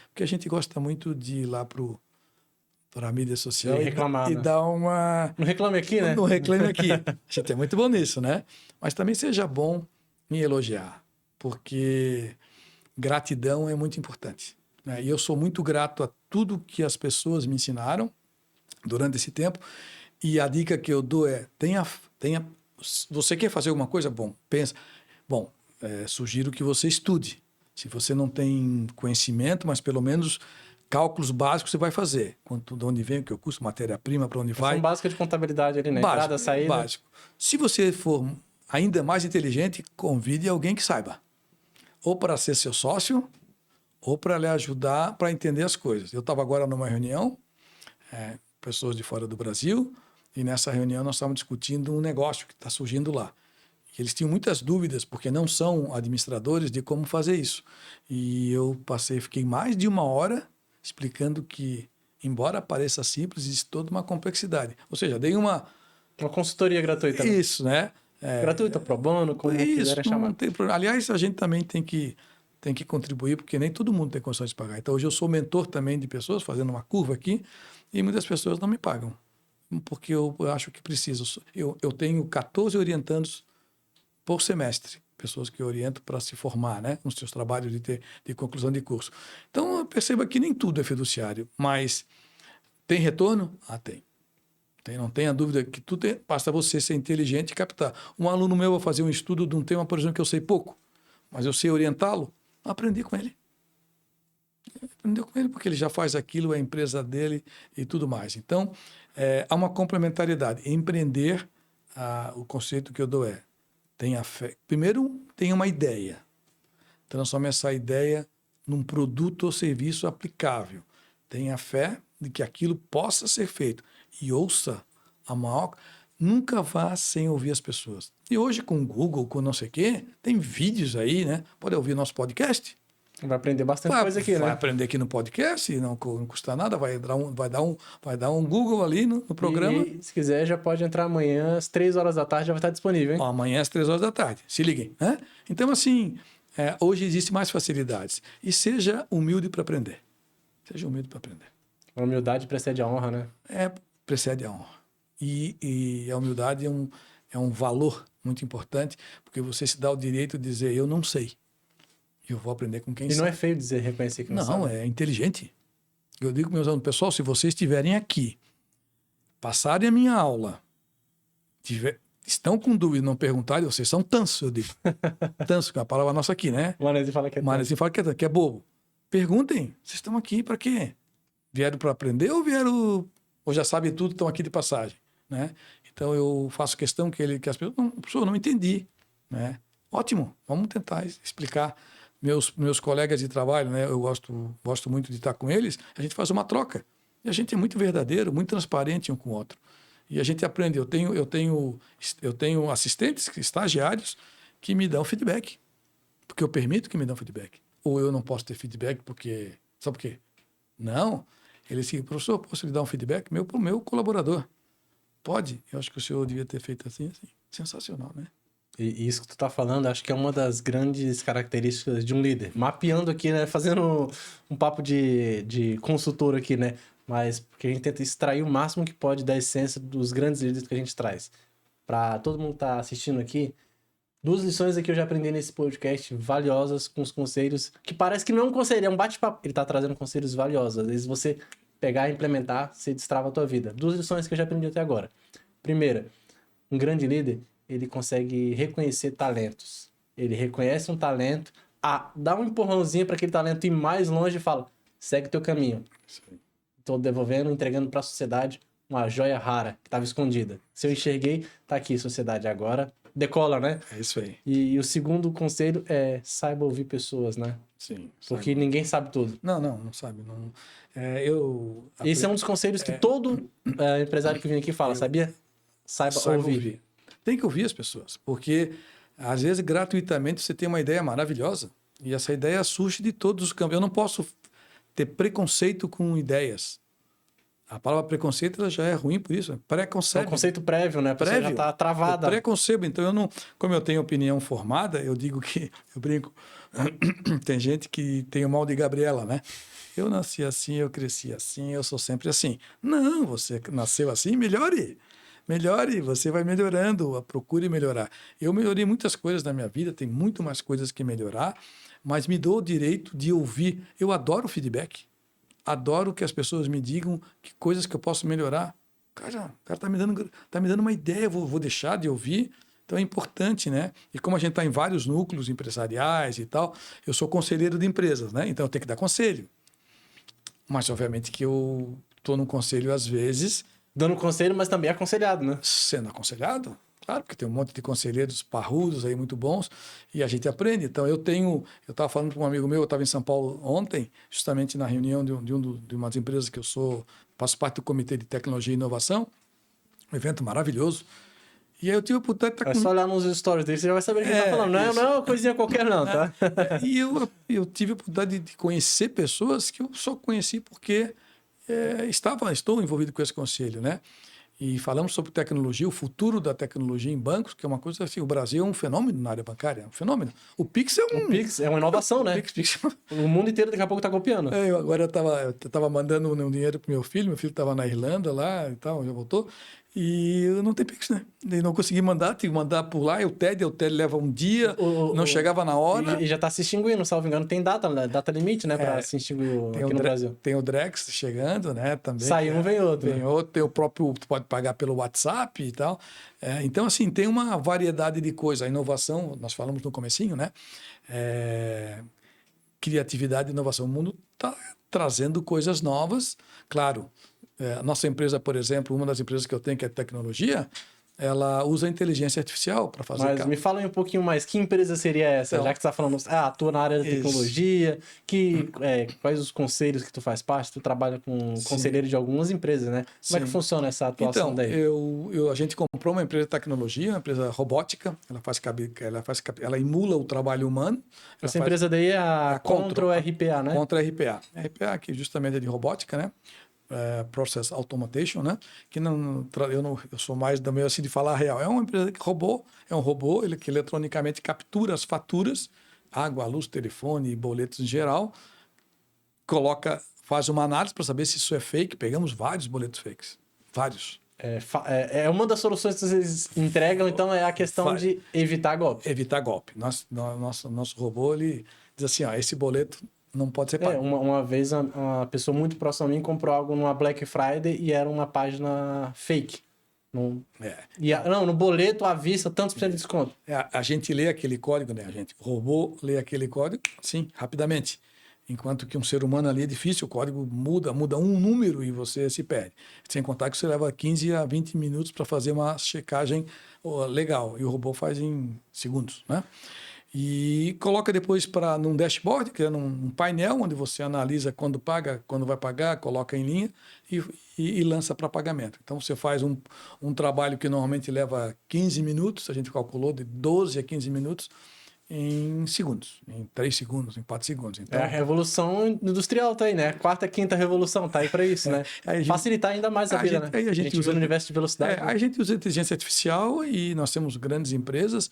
porque a gente gosta muito de ir lá para a mídia social reclamar, e né? dar uma... Não reclame aqui, né? Não reclame aqui. A gente é muito bom nisso, né? Mas também seja bom em elogiar, porque gratidão é muito importante, né? E eu sou muito grato a tudo que as pessoas me ensinaram durante esse tempo. E a dica que eu dou é, você quer fazer alguma coisa? Bom, pensa. Bom, sugiro que você estude. Se você não tem conhecimento, mas pelo menos cálculos básicos você vai fazer. De onde vem, o que eu custo, matéria-prima, para onde vai. São básicas de contabilidade ali, né? Básico, Entrada, saída. Básico. Se você for ainda mais inteligente, convide alguém que saiba. Ou para ser seu sócio, ou para lhe ajudar para entender as coisas. Eu estava agora numa reunião, pessoas de fora do Brasil, e nessa reunião nós estávamos discutindo um negócio que está surgindo lá. E eles tinham muitas dúvidas, porque não são administradores, de como fazer isso. E eu fiquei mais de uma hora explicando que, embora pareça simples, existe toda uma complexidade. Ou seja, dei uma consultoria gratuita. Né? Isso, né? Gratuita, pro bono, como quiserem chamar. Aliás, a gente também tem que contribuir, porque nem todo mundo tem condições de pagar. Então, hoje eu sou mentor também de pessoas, fazendo uma curva aqui, e muitas pessoas não me pagam, porque eu acho que preciso. Eu tenho 14 orientandos por semestre, pessoas que eu oriento para se formar, né, nos seus trabalhos de conclusão de curso. Então, perceba que nem tudo é fiduciário, mas tem retorno? Tem. Não tenha dúvida que tudo basta você ser inteligente e captar. Um aluno meu vai fazer um estudo de um tema, por exemplo, que eu sei pouco, mas eu sei orientá-lo, aprendi com ele. Aprendeu com ele porque ele já faz aquilo, é a empresa dele e tudo mais. Então, há uma complementariedade. Empreender, o conceito que eu dou tenha fé. Primeiro, tenha uma ideia. Transforme essa ideia num produto ou serviço aplicável. Tenha fé de que aquilo possa ser feito. E ouça Nunca vá sem ouvir as pessoas. E hoje com o Google, com não sei o quê, tem vídeos aí, né? Pode ouvir nosso podcast. Vai aprender bastante coisa aqui, né? Vai aprender aqui no podcast, não custa nada, vai dar um Google ali no programa. E se quiser, já pode entrar amanhã, às 3 horas da tarde, já vai estar disponível, hein? Ó, amanhã às 3 horas da tarde. Se liguem, né? Então, assim, hoje existem mais facilidades. E seja humilde para aprender. Seja humilde para aprender. A humildade precede a honra, né? Precede a honra. E a humildade é um valor muito importante, porque você se dá o direito de dizer, eu não sei. Eu vou aprender com quem sabe. E não é feio dizer, reconhecer que não sabe. Não, é inteligente. Eu digo para meus alunos, pessoal, se vocês estiverem aqui, passarem a minha aula, estão com dúvida, não perguntarem, vocês são tanso, eu digo. Tanso, que é uma palavra nossa aqui, né? O Manezinho fala que é Manezinho fala que é bobo. Perguntem, vocês estão aqui para quê? Vieram para aprender ou já sabem tudo, estão aqui de passagem, né? Então eu faço questão que as pessoas, professor, não entendi, né? Ótimo, vamos tentar explicar. Meus colegas de trabalho, né? Eu gosto muito de estar com eles. A gente faz uma troca e a gente é muito verdadeiro, muito transparente um com o outro. E a gente aprende. Eu tenho assistentes, estagiários que me dão feedback, porque eu permito que me dão feedback. Ou eu não posso ter feedback porque sabe por quê? Não. Ele disse, professor, posso lhe dar um feedback pro meu colaborador? Pode. Eu acho que o senhor devia ter feito assim. Sensacional, né? E isso que tu tá falando, acho que é uma das grandes características de um líder. Mapeando aqui, né? Fazendo um papo de consultor aqui, né? Mas porque a gente tenta extrair o máximo que pode da essência dos grandes líderes que a gente traz. Para todo mundo que tá assistindo aqui, 2 lições aqui que eu já aprendi nesse podcast, valiosas, com os conselhos, que parece que não é um conselho, é um bate-papo. Ele tá trazendo conselhos valiosos. Às vezes você pegar e implementar, você destrava a tua vida. 2 lições que eu já aprendi até agora. Primeira, um grande líder, ele consegue reconhecer talentos. Ele reconhece um talento, dá um empurrãozinho para aquele talento ir mais longe e fala, segue teu caminho. Estou devolvendo, entregando para a sociedade uma joia rara que estava escondida. Se eu enxerguei, tá aqui, sociedade, agora decola, né? É isso aí. E o segundo conselho é saiba ouvir pessoas, né? Sim. Porque ninguém sabe tudo. Não sabe. Não. Esse é um dos conselhos que todo empresário que vem aqui fala, sabia? Saiba ouvir. Tem que ouvir as pessoas, porque às vezes gratuitamente você tem uma ideia maravilhosa e essa ideia surge de todos os campos. Eu não posso ter preconceito com ideias. A palavra preconceito ela já é ruim por isso. É um conceito prévio, né? A pessoa já está travada. Eu preconcebo. Então, eu não, como eu tenho opinião formada, eu digo que, eu brinco, tem gente que tem o mal de Gabriela, né? Eu nasci assim, eu cresci assim, eu sou sempre assim. Não, você nasceu assim, melhore. Melhore, você vai melhorando, procure melhorar. Eu melhorei muitas coisas na minha vida, tem muito mais coisas que melhorar, mas me dou o direito de ouvir. Eu adoro feedback. Adoro que as pessoas me digam que coisas que eu posso melhorar. Cara, o cara tá me dando uma ideia, vou deixar de ouvir. Então é importante, né? E como a gente está em vários núcleos empresariais e tal, eu sou conselheiro de empresas, né? Então eu tenho que dar conselho. Mas obviamente que eu estou no conselho às vezes. Dando conselho, mas também aconselhado, né? Sendo aconselhado, claro, porque tem um monte de conselheiros parrudos aí muito bons e a gente aprende. Então eu estava falando com um amigo meu, eu estava em São Paulo ontem, justamente na reunião de umas empresas que eu faço parte do Comitê de Tecnologia e Inovação, um evento maravilhoso. E aí eu tive a oportunidade de estar com... É só olhar nos stories dele, você já vai saber o que ele está falando. Não é uma coisinha qualquer não, tá? E eu tive a oportunidade de conhecer pessoas que eu só conheci porque estou envolvido com esse conselho, né? E falamos sobre tecnologia, o futuro da tecnologia em bancos, que é uma coisa assim, o Brasil é um fenômeno na área bancária, é um fenômeno. O Pix é uma inovação, né? Pix. O mundo inteiro daqui a pouco está copiando. Agora eu estava mandando um dinheiro para meu filho estava na Irlanda lá e tal, já voltou, e eu não tenho Pix, né? E não consegui mandar, tive que mandar por lá, o TED leva um dia, não chegava na hora. E já está se extinguindo, salvo engano, tem data limite, né, para se extinguir aqui no Brasil. Tem o Drex chegando, né, também. Sai um, vem outro. Vem outro, tem o próprio, tu pode pagar pelo WhatsApp e tal. Então, assim, tem uma variedade de coisas. A inovação, nós falamos no comecinho, né? Criatividade e inovação. O mundo está trazendo coisas novas. Claro, nossa empresa, por exemplo, uma das empresas que eu tenho, que é tecnologia, ela usa a inteligência artificial para fazer... Mas me fala aí um pouquinho mais, que empresa seria essa? Então, Já que você está falando, atua na área da tecnologia, quais os conselhos que tu faz parte? Tu trabalha com conselheiro de algumas empresas, né? Como é que funciona essa atuação daí? A gente comprou uma empresa de tecnologia, uma empresa robótica, ela emula o trabalho humano. Essa empresa daí é a Control RPA, né? Control RPA. RPA, que justamente é de robótica, né? Process Automation, né? Que eu sou mais da meio assim de falar real. É uma empresa que é um robô que eletronicamente captura as faturas, água, luz, telefone, boletos em geral, faz uma análise para saber se isso é fake. Pegamos vários boletos fakes, vários. É uma das soluções que vocês entregam, então é a questão de evitar golpe. Evitar golpe. Nosso robô, ele diz assim, esse boleto não pode ser pago. Uma vez uma pessoa muito próxima a mim comprou algo numa Black Friday e era uma página fake. No boleto à vista, tantos por cento de desconto. A gente lê aquele código, né? O robô lê aquele código, sim, rapidamente. Enquanto que um ser humano ali é difícil, o código muda um número e você se perde. Sem contar que você leva 15 a 20 minutos para fazer uma checagem legal. E o robô faz em segundos, né? E coloca depois num dashboard, que é num painel, onde você analisa quando paga, quando vai pagar, coloca em linha e lança para pagamento. Então, você faz um trabalho que normalmente leva 15 minutos, a gente calculou de 12 a 15 minutos, em segundos, em 3 segundos, em 4 segundos. Então, a revolução industrial tá aí, né? Quarta, quinta revolução tá aí para isso, né? Facilitar ainda mais a vida, né? A gente usa no universo de velocidade. A gente usa inteligência artificial e nós temos grandes empresas.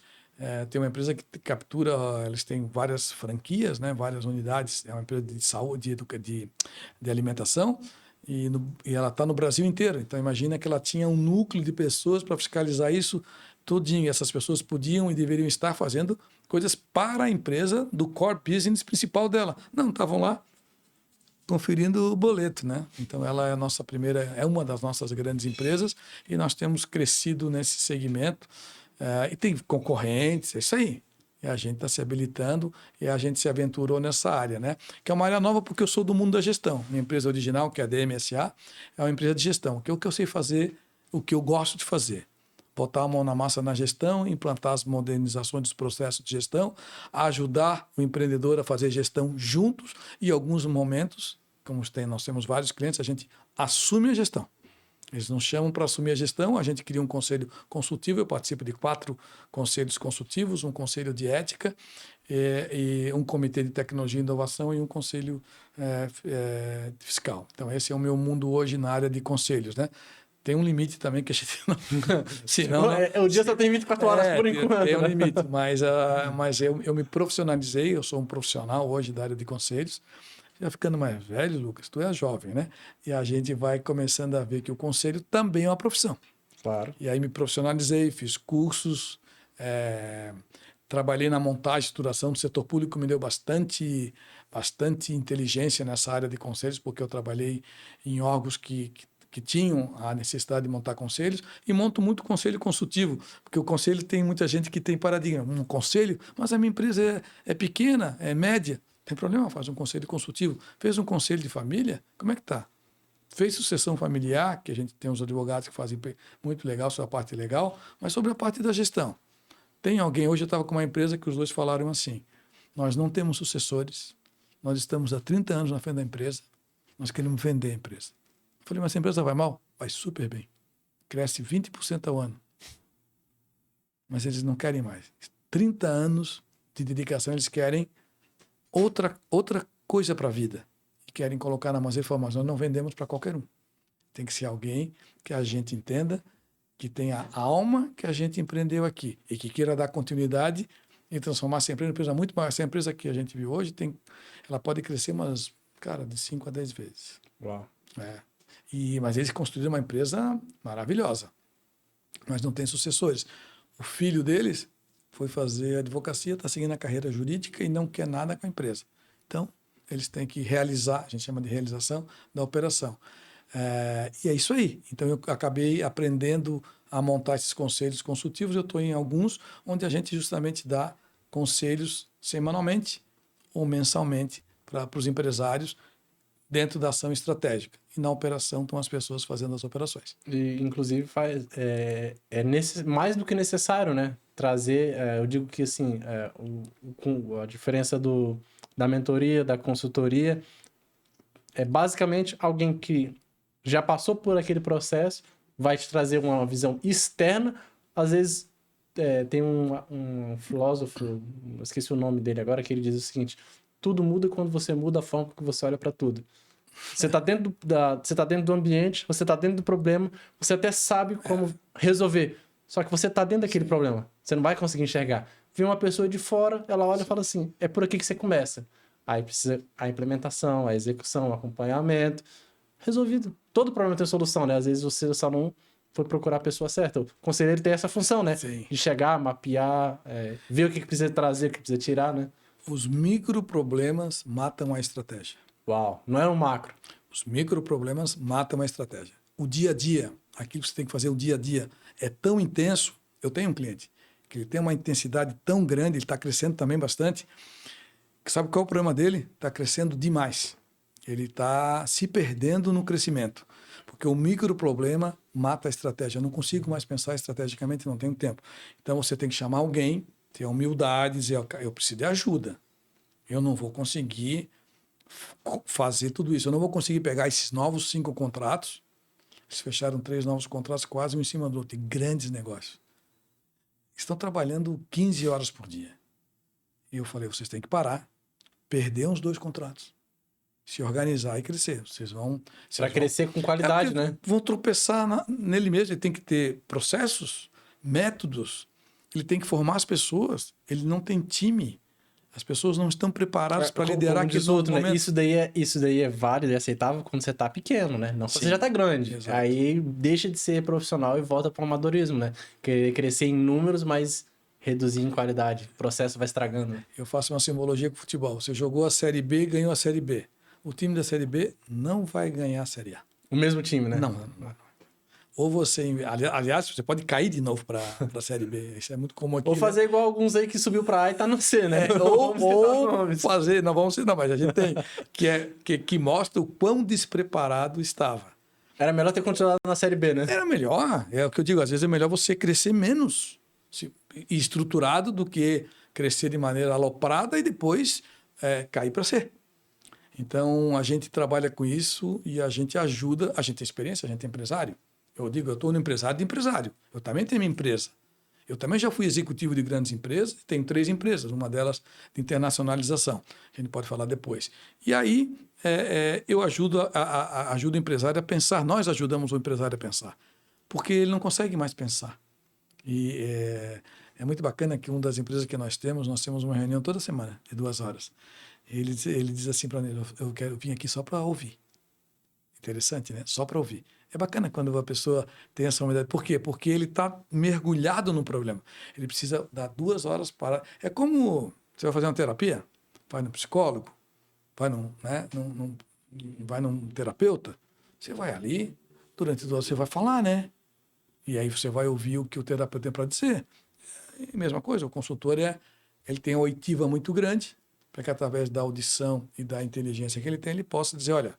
Tem uma empresa que captura, eles têm várias franquias, né? Várias unidades. É uma empresa de saúde, de alimentação. E ela está no Brasil inteiro. Então, imagina que ela tinha um núcleo de pessoas para fiscalizar isso tudinho. Essas pessoas podiam e deveriam estar fazendo coisas para a empresa do core business principal dela. Não, estavam lá conferindo o boleto, né? Então, ela é uma das nossas grandes empresas e nós temos crescido nesse segmento. E tem concorrentes, é isso aí. E a gente está se habilitando e a gente se aventurou nessa área, né? Que é uma área nova porque eu sou do mundo da gestão. Minha empresa original, que é a DMSA, é uma empresa de gestão. Que é o que eu sei fazer, o que eu gosto de fazer. Botar a mão na massa na gestão, implantar as modernizações dos processos de gestão, ajudar o empreendedor a fazer gestão juntos e, em alguns momentos, nós temos vários clientes, a gente assume a gestão. Eles nos chamam para assumir a gestão, a gente cria um conselho consultivo, eu participo de 4 conselhos consultivos, um conselho de ética, e um comitê de tecnologia e inovação e um conselho fiscal. Então, esse é o meu mundo hoje na área de conselhos, né? Tem um limite também que a gente não... senão, o dia só tem 24 horas por enquanto. Tem um limite, mas eu me profissionalizei, eu sou um profissional hoje da área de conselhos. Já ficando mais velho, Lucas, tu é jovem, né? E a gente vai começando a ver que o conselho também é uma profissão. Claro. E aí me profissionalizei, fiz cursos, trabalhei na montagem e estruturação do setor público, me deu bastante inteligência nessa área de conselhos, porque eu trabalhei em órgãos que tinham a necessidade de montar conselhos e monto muito conselho consultivo, porque o conselho tem muita gente que tem paradigma. Um conselho, mas a minha empresa é pequena, é média. Tem problema, faz um conselho consultivo. Fez um conselho de família, como é que está? Fez sucessão familiar, que a gente tem uns advogados que fazem muito legal sobre a parte legal, mas sobre a parte da gestão. Tem alguém, hoje eu estava com uma empresa que os dois falaram assim, nós não temos sucessores, nós estamos há 30 anos na frente da empresa, nós queremos vender a empresa. Eu falei, mas essa empresa vai mal? Vai super bem. Cresce 20% ao ano. Mas eles não querem mais. 30 anos de dedicação, eles querem outra coisa para a vida. E querem colocar na mão as informações. Nós não vendemos para qualquer um. Tem que ser alguém que a gente entenda, que tenha a alma que a gente empreendeu aqui e que queira dar continuidade e transformar essa empresa em uma empresa muito maior. Essa empresa que a gente viu hoje, ela pode crescer de 5 a 10 vezes. Uau. Mas eles construíram uma empresa maravilhosa, mas não tem sucessores. O filho deles foi fazer advocacia, está seguindo a carreira jurídica e não quer nada com a empresa. Então, eles têm que realizar, a gente chama de realização da operação. E é isso aí. Então, eu acabei aprendendo a montar esses conselhos consultivos. Eu estou em alguns onde a gente justamente dá conselhos semanalmente ou mensalmente para os empresários dentro da ação estratégica. e na operação estão as pessoas fazendo as operações. E, inclusive, mais do que necessário, né? Trazer, eu digo que, assim, a diferença da mentoria, da consultoria, é basicamente alguém que já passou por aquele processo, vai te trazer uma visão externa. Às vezes, tem um filósofo, esqueci o nome dele agora, que ele diz o seguinte: tudo muda quando você muda a forma que você olha para tudo. Você tá dentro do ambiente, você tá dentro do problema, você até sabe como resolver. Só que você tá dentro daquele problema. Você não vai conseguir enxergar. Vem uma pessoa de fora, ela olha e fala assim: é por aqui que você começa. Aí precisa a implementação, a execução, o acompanhamento. Resolvido. Todo problema tem solução, né? Às vezes você só não foi procurar a pessoa certa. O conselheiro tem essa função, né? Sim. De chegar, mapear, ver o que precisa trazer, o que precisa tirar, né? Os microproblemas matam a estratégia. Uau, não é um macro. Os microproblemas matam a estratégia. O dia a dia, aquilo que você tem que fazer o dia a dia, é tão intenso. Eu tenho um cliente que ele tem uma intensidade tão grande, ele está crescendo também bastante. Sabe qual é o problema dele? Está crescendo demais. Ele está se perdendo no crescimento. Porque o microproblema mata a estratégia. Eu não consigo mais pensar estrategicamente, não tenho tempo. Então você tem que chamar alguém, ter a humildade, dizer: eu preciso de ajuda. Eu não vou conseguir fazer tudo isso. Eu não vou conseguir pegar esses novos 5 contratos. Eles fecharam 3 novos contratos, quase um em cima do outro, de grandes negócios. Estão trabalhando 15 horas por dia. E eu falei: vocês têm que parar, perder uns 2 contratos, se organizar e crescer. Vocês vão... Para crescer com qualidade, né? Vão tropeçar nele mesmo. Ele tem que ter processos, métodos. Ele tem que formar as pessoas. Ele não tem time. As pessoas não estão preparadas para liderar aquele novo momento. Né? Isso daí é válido e aceitável quando você está pequeno, né? Não quando você já está grande. Exato. Aí deixa de ser profissional e volta para o amadorismo, né? Querer crescer em números, mas reduzir em qualidade. O processo vai estragando. Né? Eu faço uma simbologia com o futebol. Você jogou a Série B e ganhou a Série B. O time da Série B não vai ganhar a Série A. O mesmo time, né? Não. Ou você... Aliás, você pode cair de novo para a Série B. Isso é muito comum aqui. Ou fazer, né, igual alguns aí que subiu para A e tá no C, né? Ou fazer... Não vamos citar, mas a gente tem. Que mostra o quão despreparado estava. Era melhor ter continuado na Série B, né? Era melhor. É o que eu digo. Às vezes é melhor você crescer menos estruturado do que crescer de maneira aloprada e depois cair para C. Então, a gente trabalha com isso e a gente ajuda. A gente tem experiência, a gente é empresário. Eu digo, eu estou no empresário de empresário. Eu também tenho minha empresa. Eu também já fui executivo de grandes empresas, tenho 3 empresas, uma delas de internacionalização. A gente pode falar depois. E aí, eu ajudo o empresário a pensar, nós ajudamos o empresário a pensar, porque ele não consegue mais pensar. E é muito bacana que uma das empresas que nós temos uma reunião toda semana, de 2 horas. Ele diz assim para mim: eu vim aqui só para ouvir. Interessante, né? Só para ouvir. É bacana quando a pessoa tem essa humildade. Por quê? Porque ele está mergulhado no problema. Ele precisa dar 2 horas para... É como você vai fazer uma terapia, vai no psicólogo, vai num terapeuta, você vai ali, durante 2 horas você vai falar, né? E aí você vai ouvir o que o terapeuta tem para dizer. E mesma coisa, o consultor ele tem uma oitiva muito grande, para que através da audição e da inteligência que ele tem, ele possa dizer: olha,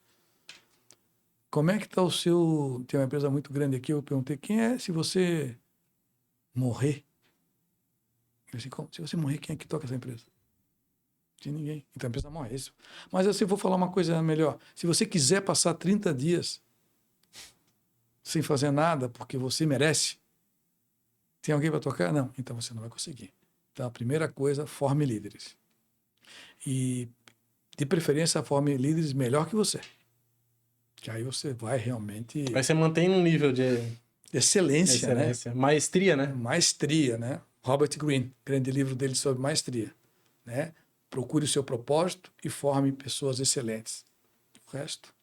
como é que está o seu... Tem uma empresa muito grande aqui, eu perguntei: quem é, se você morrer? Eu disse: se você morrer, quem é que toca essa empresa? Não tem ninguém. Então a empresa morre, é isso. Mas assim, eu vou falar uma coisa melhor. Se você quiser passar 30 dias sem fazer nada, porque você merece, tem alguém para tocar? Não. Então você não vai conseguir. Então a primeira coisa, forme líderes. E, de preferência, forme líderes melhor que você. Que aí você vai realmente... Aí você mantém um nível de... excelência, né? Maestria, né? Maestria, né? Robert Greene, grande livro dele sobre maestria, né? Procure o seu propósito e forme pessoas excelentes. O resto...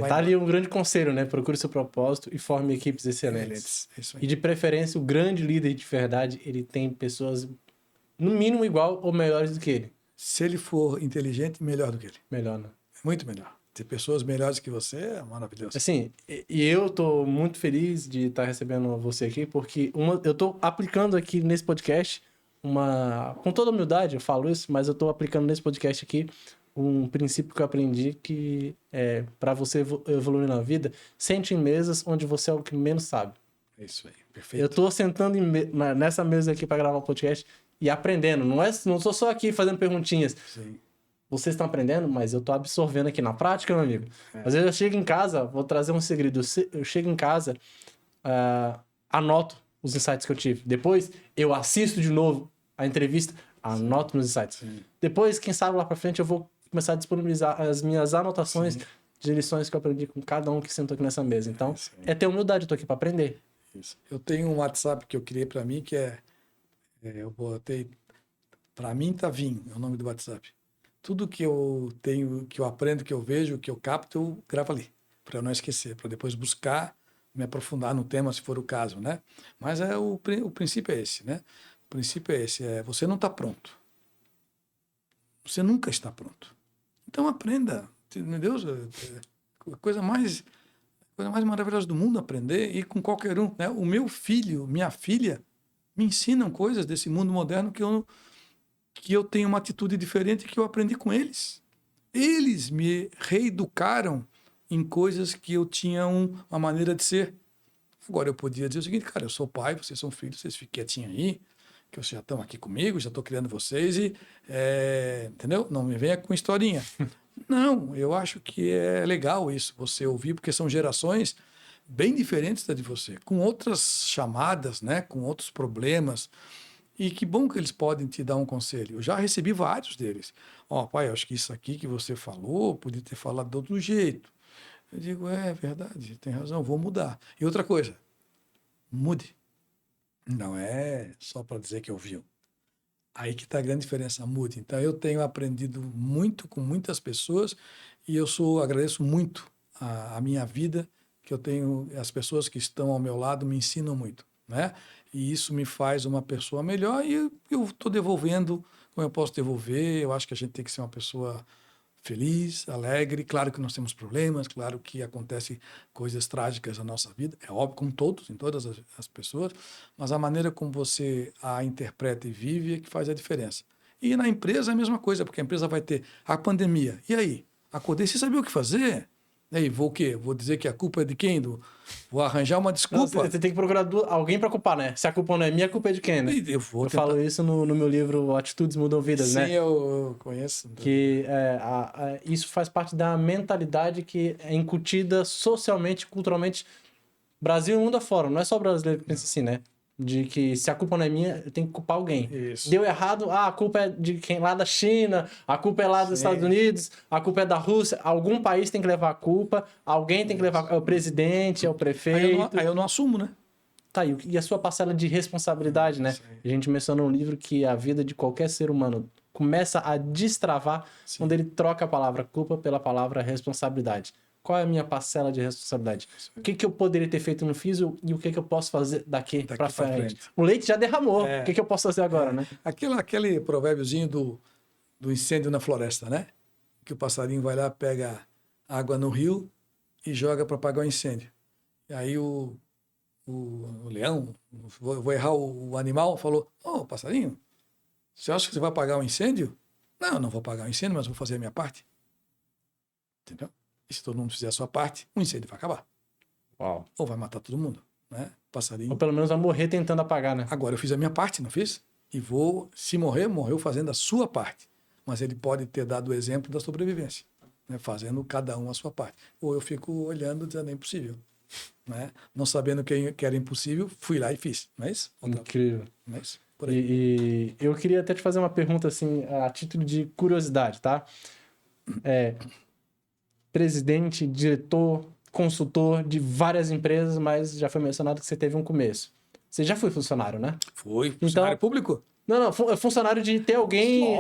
tá ali um grande conselho, né? Procure o seu propósito e forme equipes excelentes. Isso aí. E, de preferência, o grande líder de verdade, ele tem pessoas, no mínimo, igual ou melhores do que ele. Se ele for inteligente, melhor do que ele. Melhor, né? Muito melhor. Ter pessoas melhores que você é maravilhoso. Assim, e eu tô muito feliz de estar recebendo você aqui, porque eu tô aplicando aqui nesse podcast com toda humildade, eu falo isso, mas eu tô aplicando nesse podcast aqui um princípio que eu aprendi que é para você evoluir na vida, sente em mesas onde você é o que menos sabe. É isso aí, perfeito. Eu tô sentando nessa mesa aqui para gravar o podcast e aprendendo. Não sou só aqui fazendo perguntinhas. Sim. Vocês estão aprendendo, mas eu tô absorvendo aqui na prática, meu amigo. Às vezes eu chego em casa, vou trazer um segredo. Eu chego em casa, anoto os insights que eu tive. Depois eu assisto de novo a entrevista, anoto meus insights. Sim. Depois, quem sabe lá para frente, eu vou começar a disponibilizar as minhas anotações de lições que eu aprendi com cada um que sentou aqui nessa mesa. Então, é ter humildade, eu tô aqui para aprender. Isso. Eu tenho um WhatsApp que eu criei para mim, que eu botei, para mim tá Vinho, é o nome do WhatsApp. Tudo que eu tenho, que eu aprendo, que eu vejo, que eu capto, eu gravo ali, para eu não esquecer, para depois buscar, me aprofundar no tema, se for o caso, né? Mas o princípio é esse, né? O princípio é esse, você não está pronto. Você nunca está pronto. Então aprenda, meu Deus, a coisa mais maravilhosa do mundo aprender, e com qualquer um, né? O meu filho, minha filha, me ensinam coisas desse mundo moderno que eu tenho uma atitude diferente que eu aprendi com eles. Eles me reeducaram em coisas que eu tinha uma maneira de ser. Agora eu podia dizer o seguinte, cara, eu sou pai, vocês são filhos, vocês fiquem quietinhos aí, que vocês já estão aqui comigo, já estou criando vocês entendeu? Não me venha com historinha. Não, eu acho que é legal isso, você ouvir, porque são gerações bem diferentes da de você, com outras chamadas, né, com outros problemas. E que bom que eles podem te dar um conselho. Eu já recebi vários deles. Pai, acho que isso aqui que você falou, podia ter falado de outro jeito. Eu digo, é verdade, tem razão, vou mudar. E outra coisa, mude. Não é só para dizer que ouviu. Aí que está a grande diferença, mude. Então, eu tenho aprendido muito com muitas pessoas e agradeço muito a minha vida, que eu tenho, as pessoas que estão ao meu lado me ensinam muito, né? E isso me faz uma pessoa melhor e eu estou devolvendo como eu posso devolver. Eu acho que a gente tem que ser uma pessoa feliz, alegre. Claro que nós temos problemas, claro que acontecem coisas trágicas na nossa vida, é óbvio, como todos, em todas as pessoas, mas a maneira como você a interpreta e vive é que faz a diferença. E na empresa é a mesma coisa, porque a empresa vai ter a pandemia. E aí? Acordei sem saber o que fazer? E aí, vou o quê? Vou dizer que a culpa é de quem? Vou arranjar uma desculpa? Não, você tem que procurar alguém para culpar, né? Se a culpa não é minha, a culpa é de quem, né? Eu falo isso no meu livro Atitudes Mudam Vidas, Sim, né? Sim, eu conheço. Que isso faz parte da mentalidade que é incutida socialmente, culturalmente, Brasil e mundo afora. Não é só o brasileiro que pensa assim, né? De que se a culpa não é minha, eu tenho que culpar alguém. Isso. Deu errado, a culpa é de quem lá da China, a culpa é lá dos Estados Unidos, a culpa é da Rússia. Algum país tem que levar a culpa, alguém tem que levar. É o presidente, é o prefeito. Aí eu não assumo, né? Tá, e a sua parcela de responsabilidade, né? A gente mencionou no livro que a vida de qualquer ser humano começa a destravar quando ele troca a palavra culpa pela palavra responsabilidade. Qual é a minha parcela de responsabilidade? O que eu poderia ter feito e não fiz e o que eu posso fazer daqui para frente? O leite já derramou. O que eu posso fazer agora, né? Aquele provérbiozinho do incêndio na floresta, né? Que o passarinho vai lá, pega água no rio e joga para apagar o incêndio. E aí o leão, vou errar o animal, falou, passarinho, você acha que você vai apagar o incêndio? Não vou apagar o incêndio, mas vou fazer a minha parte. Entendeu? E se todo mundo fizer a sua parte, o incêndio vai acabar. Uau. Ou vai matar todo mundo, né? Passarinho. Ou pelo menos vai morrer tentando apagar, né? Agora eu fiz a minha parte, não fiz? E se morreu fazendo a sua parte. Mas ele pode ter dado o exemplo da sobrevivência, né? Fazendo cada um a sua parte. Ou eu fico olhando dizendo, é impossível. Né? Não sabendo que era impossível, fui lá e fiz. Não é isso? Incrível. Não é isso? Por aí. E eu queria até te fazer uma pergunta, assim, a título de curiosidade, tá? Presidente, diretor, consultor de várias empresas, mas já foi mencionado que você teve um começo. Você já foi funcionário, né? Foi. Funcionário público? Não, funcionário de ter alguém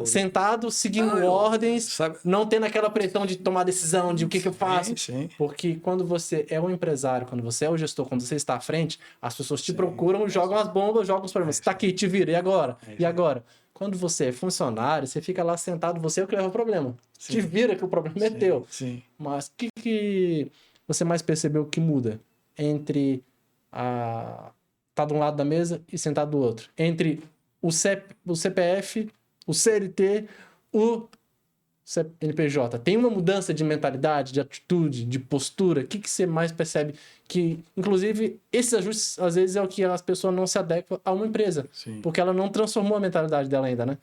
sentado, seguindo ordens, não tendo aquela pressão de tomar decisão de o que eu faço. Sim. Porque quando você é um empresário, quando você é o gestor, quando você está à frente, as pessoas te procuram, jogam as bombas, jogam os problemas. Você está aqui, te vira, e agora? E agora? Quando você é funcionário, você fica lá sentado, você é o que leva o problema. Sim. Te vira que o problema é teu. Sim. Mas o que você mais percebeu que muda entre estar de um lado da mesa e sentar do outro? Entre o CPF, o CLT, o CNPJ, tem uma mudança de mentalidade, de atitude, de postura? O que você mais percebe que, inclusive, esses ajustes, às vezes, é o que as pessoas não se adequam a uma empresa. Sim. Porque ela não transformou a mentalidade dela ainda, né?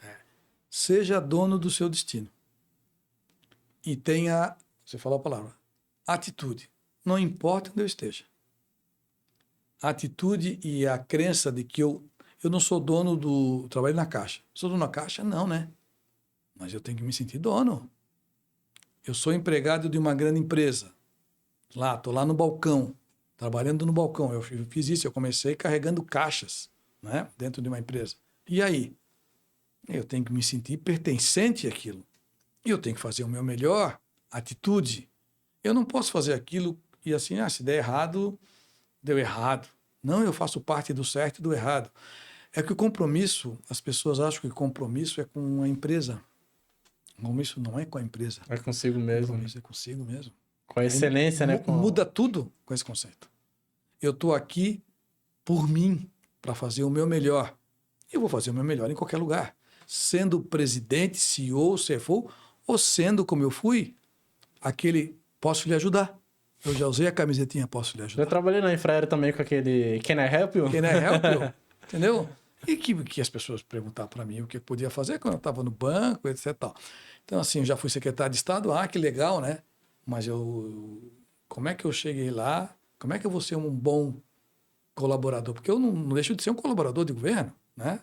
Seja dono do seu destino. E tenha, você falou a palavra, atitude. Não importa onde eu esteja. A atitude e a crença de que eu não sou dono do... Trabalho na Caixa. Sou dono da Caixa? Não, né? Mas eu tenho que me sentir dono. Eu sou empregado de uma grande empresa. Estou lá no balcão, trabalhando no balcão. Eu fiz isso, eu comecei carregando caixas, né, dentro de uma empresa. E aí? Eu tenho que me sentir pertencente àquilo. E eu tenho que fazer o meu melhor, atitude. Eu não posso fazer aquilo e assim, se der errado, deu errado. Não, eu faço parte do certo e do errado. É que o compromisso, as pessoas acham que o compromisso é com a empresa. O compromisso não é com a empresa. É consigo mesmo. O compromisso é consigo mesmo. Com a excelência, né? Muda tudo com esse conceito. Eu estou aqui por mim, para fazer o meu melhor. Eu vou fazer o meu melhor em qualquer lugar. Sendo presidente, CEO, CFO, ou sendo como eu fui, aquele posso lhe ajudar. Eu já usei a camisetinha posso lhe ajudar. Eu trabalhei na Infraero também com aquele Can I Help You? Can I help you? Entendeu? E que as pessoas perguntavam para mim o que eu podia fazer quando eu estava no banco, etc. Tal. Então, assim, eu já fui secretário de Estado. Que legal, né? Mas como é que eu cheguei lá? Como é que eu vou ser um bom colaborador? Porque eu não deixo de ser um colaborador de governo, né?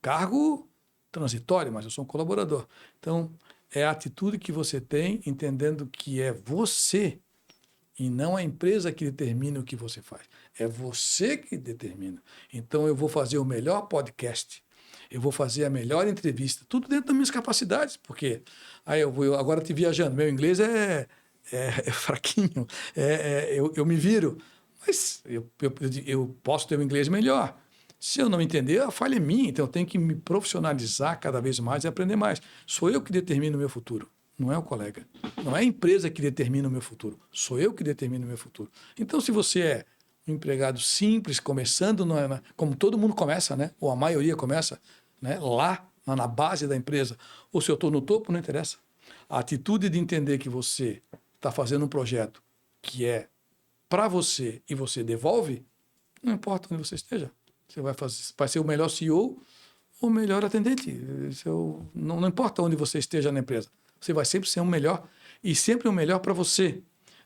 Cargo transitório, mas eu sou um colaborador. Então, é a atitude que você tem, entendendo que é você e não a empresa que determina o que você faz. É você que determina. Então, eu vou fazer o melhor podcast, eu vou fazer a melhor entrevista, tudo dentro das minhas capacidades, porque aí eu agora te viajando, meu inglês é fraquinho, eu me viro, mas eu posso ter um inglês melhor. Se eu não entender, a falha é minha, então eu tenho que me profissionalizar cada vez mais e aprender mais. Sou eu que determino o meu futuro, não é o colega. Não é a empresa que determina o meu futuro, sou eu que determino o meu futuro. Então, se você é um empregado simples, começando, como todo mundo começa, né? Ou a maioria começa, né? Lá na base da empresa, ou se eu estou no topo, não interessa. A atitude de entender que você está fazendo um projeto que é para você e você devolve, não importa onde você esteja. Você vai ser o melhor CEO ou o melhor atendente. Não importa onde você esteja na empresa. Você vai sempre ser o melhor e sempre o melhor para você.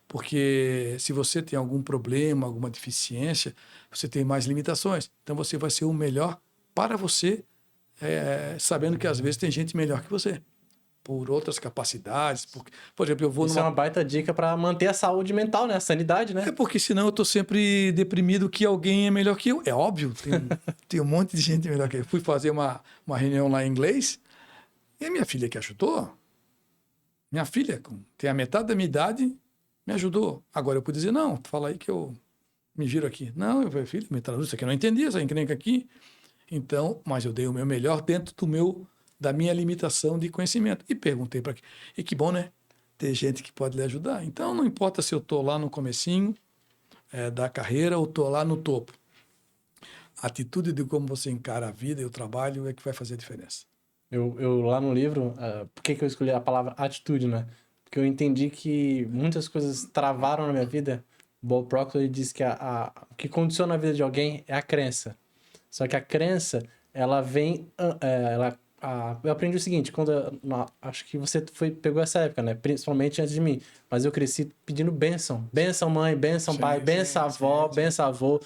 Porque se você tem algum problema, alguma deficiência, você tem mais limitações. Então você vai ser o melhor para você, sabendo que às vezes tem gente melhor que você. Por outras capacidades. Por exemplo, eu vou Isso é uma baita dica para manter a saúde mental, né? A sanidade, né? É porque senão eu estou sempre deprimido que alguém é melhor que eu. É óbvio, tem um monte de gente melhor que eu. Fui fazer uma reunião lá em inglês e a minha filha que ajudou. Minha filha, tem a metade da minha idade, me ajudou. Agora eu pude dizer, não, fala aí que eu me viro aqui. Não, eu falei, filha, me traduz isso aqui, eu não entendi essa encrenca aqui. Então, mas eu dei o meu melhor dentro da minha limitação de conhecimento. E perguntei para quê. E que bom, né? Ter gente que pode lhe ajudar. Então, não importa se eu estou lá no comecinho da carreira ou estou lá no topo. A atitude de como você encara a vida e o trabalho é que vai fazer a diferença. Eu lá no livro, por que eu escolhi a palavra atitude, né? Porque eu entendi que muitas coisas travaram na minha vida. Bob Proctor diz que o que condiciona a vida de alguém é a crença. Só que a crença, ela vem... eu aprendi o seguinte, acho que você pegou essa época, né? Principalmente antes de mim. Mas eu cresci pedindo bênção. Bênção mãe, bênção pai, bênção avó, bênção avô.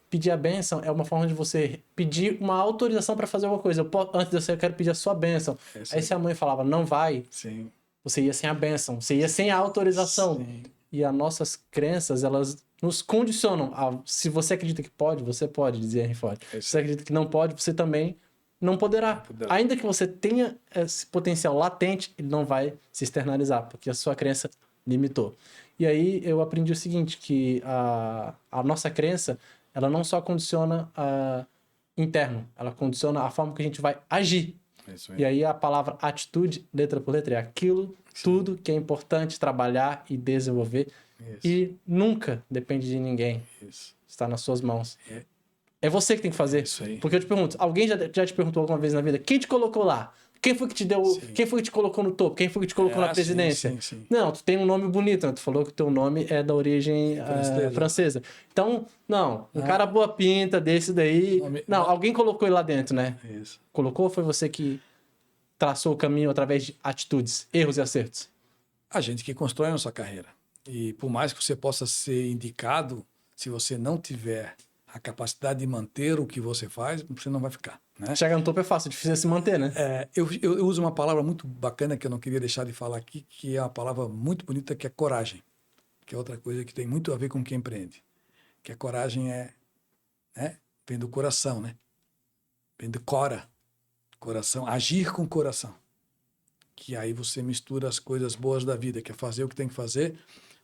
Pedir a bênção é uma forma de você pedir uma autorização para fazer alguma coisa. Antes de você, eu quero pedir a sua bênção. Aí se a mãe falava, não vai, você ia sem a bênção, você ia sem a autorização. Sim. E as nossas crenças, elas nos condicionam. Se você acredita que pode, você pode, dizia Henry Ford. Se você acredita que não pode, você também não poderá. Ainda que você tenha esse potencial latente, ele não vai se externalizar, porque a sua crença limitou. E aí eu aprendi o seguinte, que a nossa crença, ela não só condiciona interno, ela condiciona a forma que a gente vai agir. E aí a palavra atitude, letra por letra, é aquilo, tudo que é importante trabalhar e desenvolver. E nunca depende de ninguém. Está nas suas mãos. É você que tem que fazer. Porque eu te pergunto, alguém já te perguntou alguma vez na vida, quem te colocou lá? Quem foi que te deu... Sim. Quem foi que te colocou no topo? Quem foi que te colocou na presidência? Sim. Não, tu tem um nome bonito, né? Tu falou que o teu nome é da origem francesa. Então, não, um cara boa pinta desse daí... Não, alguém colocou ele lá dentro, né? Isso. Colocou ou foi você que traçou o caminho através de atitudes, erros e acertos? A gente que constrói a nossa carreira. E por mais que você possa ser indicado, se você não tiver a capacidade de manter o que você faz, você não vai ficar. Né? Chegar no topo é fácil, difícil é se manter, né? Eu uso uma palavra muito bacana que eu não queria deixar de falar aqui, que é uma palavra muito bonita, que é coragem. Que é outra coisa que tem muito a ver com quem empreende. Que a coragem vem do coração, né? Vem do coração, agir com o coração. Que aí você mistura as coisas boas da vida, que é fazer o que tem que fazer,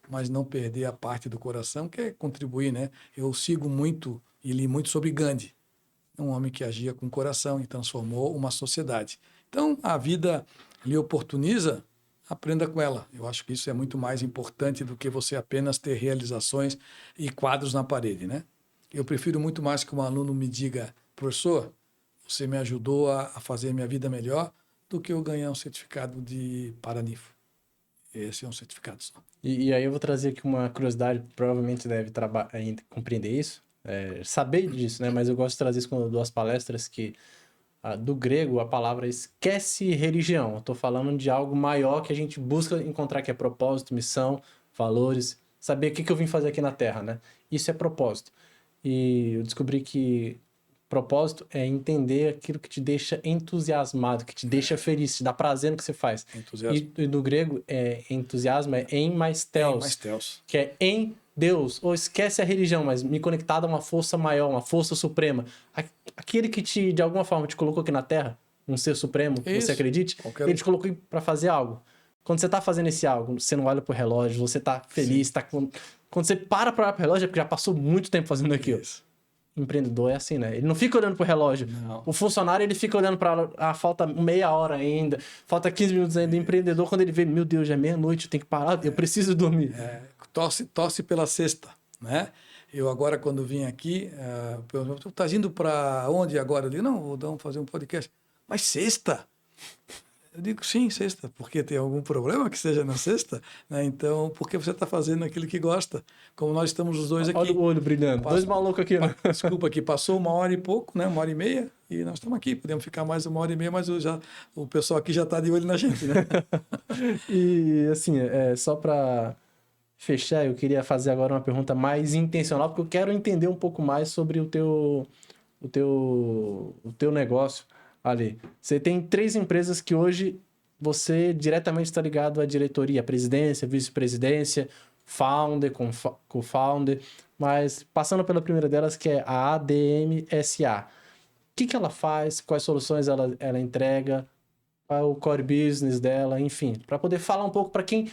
mas não perder a parte do coração, que é contribuir, né? Eu sigo muito e li muito sobre Gandhi, um homem que agia com o coração e transformou uma sociedade. Então, a vida lhe oportuniza, aprenda com ela. Eu acho que isso é muito mais importante do que você apenas ter realizações e quadros na parede, né? Eu prefiro muito mais que um aluno me diga, professor, você me ajudou a fazer minha vida melhor, do que eu ganhar um certificado de Paranifo. Esse é um certificado só. E aí eu vou trazer aqui uma curiosidade, provavelmente deve ainda compreender isso, saber disso, né? Mas eu gosto de trazer isso quando eu dou as palestras, que do grego a palavra esquece religião. Eu estou falando de algo maior que a gente busca encontrar, que é propósito, missão, valores, saber o que eu vim fazer aqui na Terra, né? Isso é propósito. E eu descobri que propósito é entender aquilo que te deixa entusiasmado, que te deixa feliz, te dá prazer no que você faz. E no grego, entusiasmo é em mais teos, que é em Deus. Ou esquece a religião, mas me conectado a uma força maior, uma força suprema. Aquele que de alguma forma te colocou aqui na Terra, um ser supremo, que você acredite, ele te colocou para fazer algo. Quando você tá fazendo esse algo, você não olha pro relógio, você tá feliz, quando você para pra olhar pro relógio, é porque já passou muito tempo fazendo aquilo. Isso. Empreendedor é assim, né? Ele não fica olhando pro relógio. Não. O funcionário, ele fica olhando para falta meia hora ainda, falta 15 minutos ainda. O empreendedor, quando ele vê, meu Deus, já é meia-noite, eu tenho que parar, eu preciso dormir. Torce pela sexta, né? Eu agora, quando vim aqui, tu tá indo para onde agora? Eu digo, não, vou fazer um podcast. Mas sexta? Eu digo, sim, sexta, porque tem algum problema que seja na sexta, né? Então, porque você está fazendo aquilo que gosta, como nós estamos os dois aqui. Olha o olho brilhando, dois malucos aqui, né? Desculpa, aqui passou 1h e pouco, né? 1h30, e nós estamos aqui, podemos ficar mais 1h30, mas o pessoal aqui já está de olho na gente, né? E, assim, só para fechar, eu queria fazer agora uma pergunta mais intencional, porque eu quero entender um pouco mais sobre o teu negócio. Ali, você tem 3 empresas que hoje você diretamente está ligado à diretoria, à presidência, vice-presidência, founder, co-founder, mas passando pela primeira delas, que é a ADMSA. O que ela faz, quais soluções ela entrega, qual é o core business dela, enfim, para poder falar um pouco para quem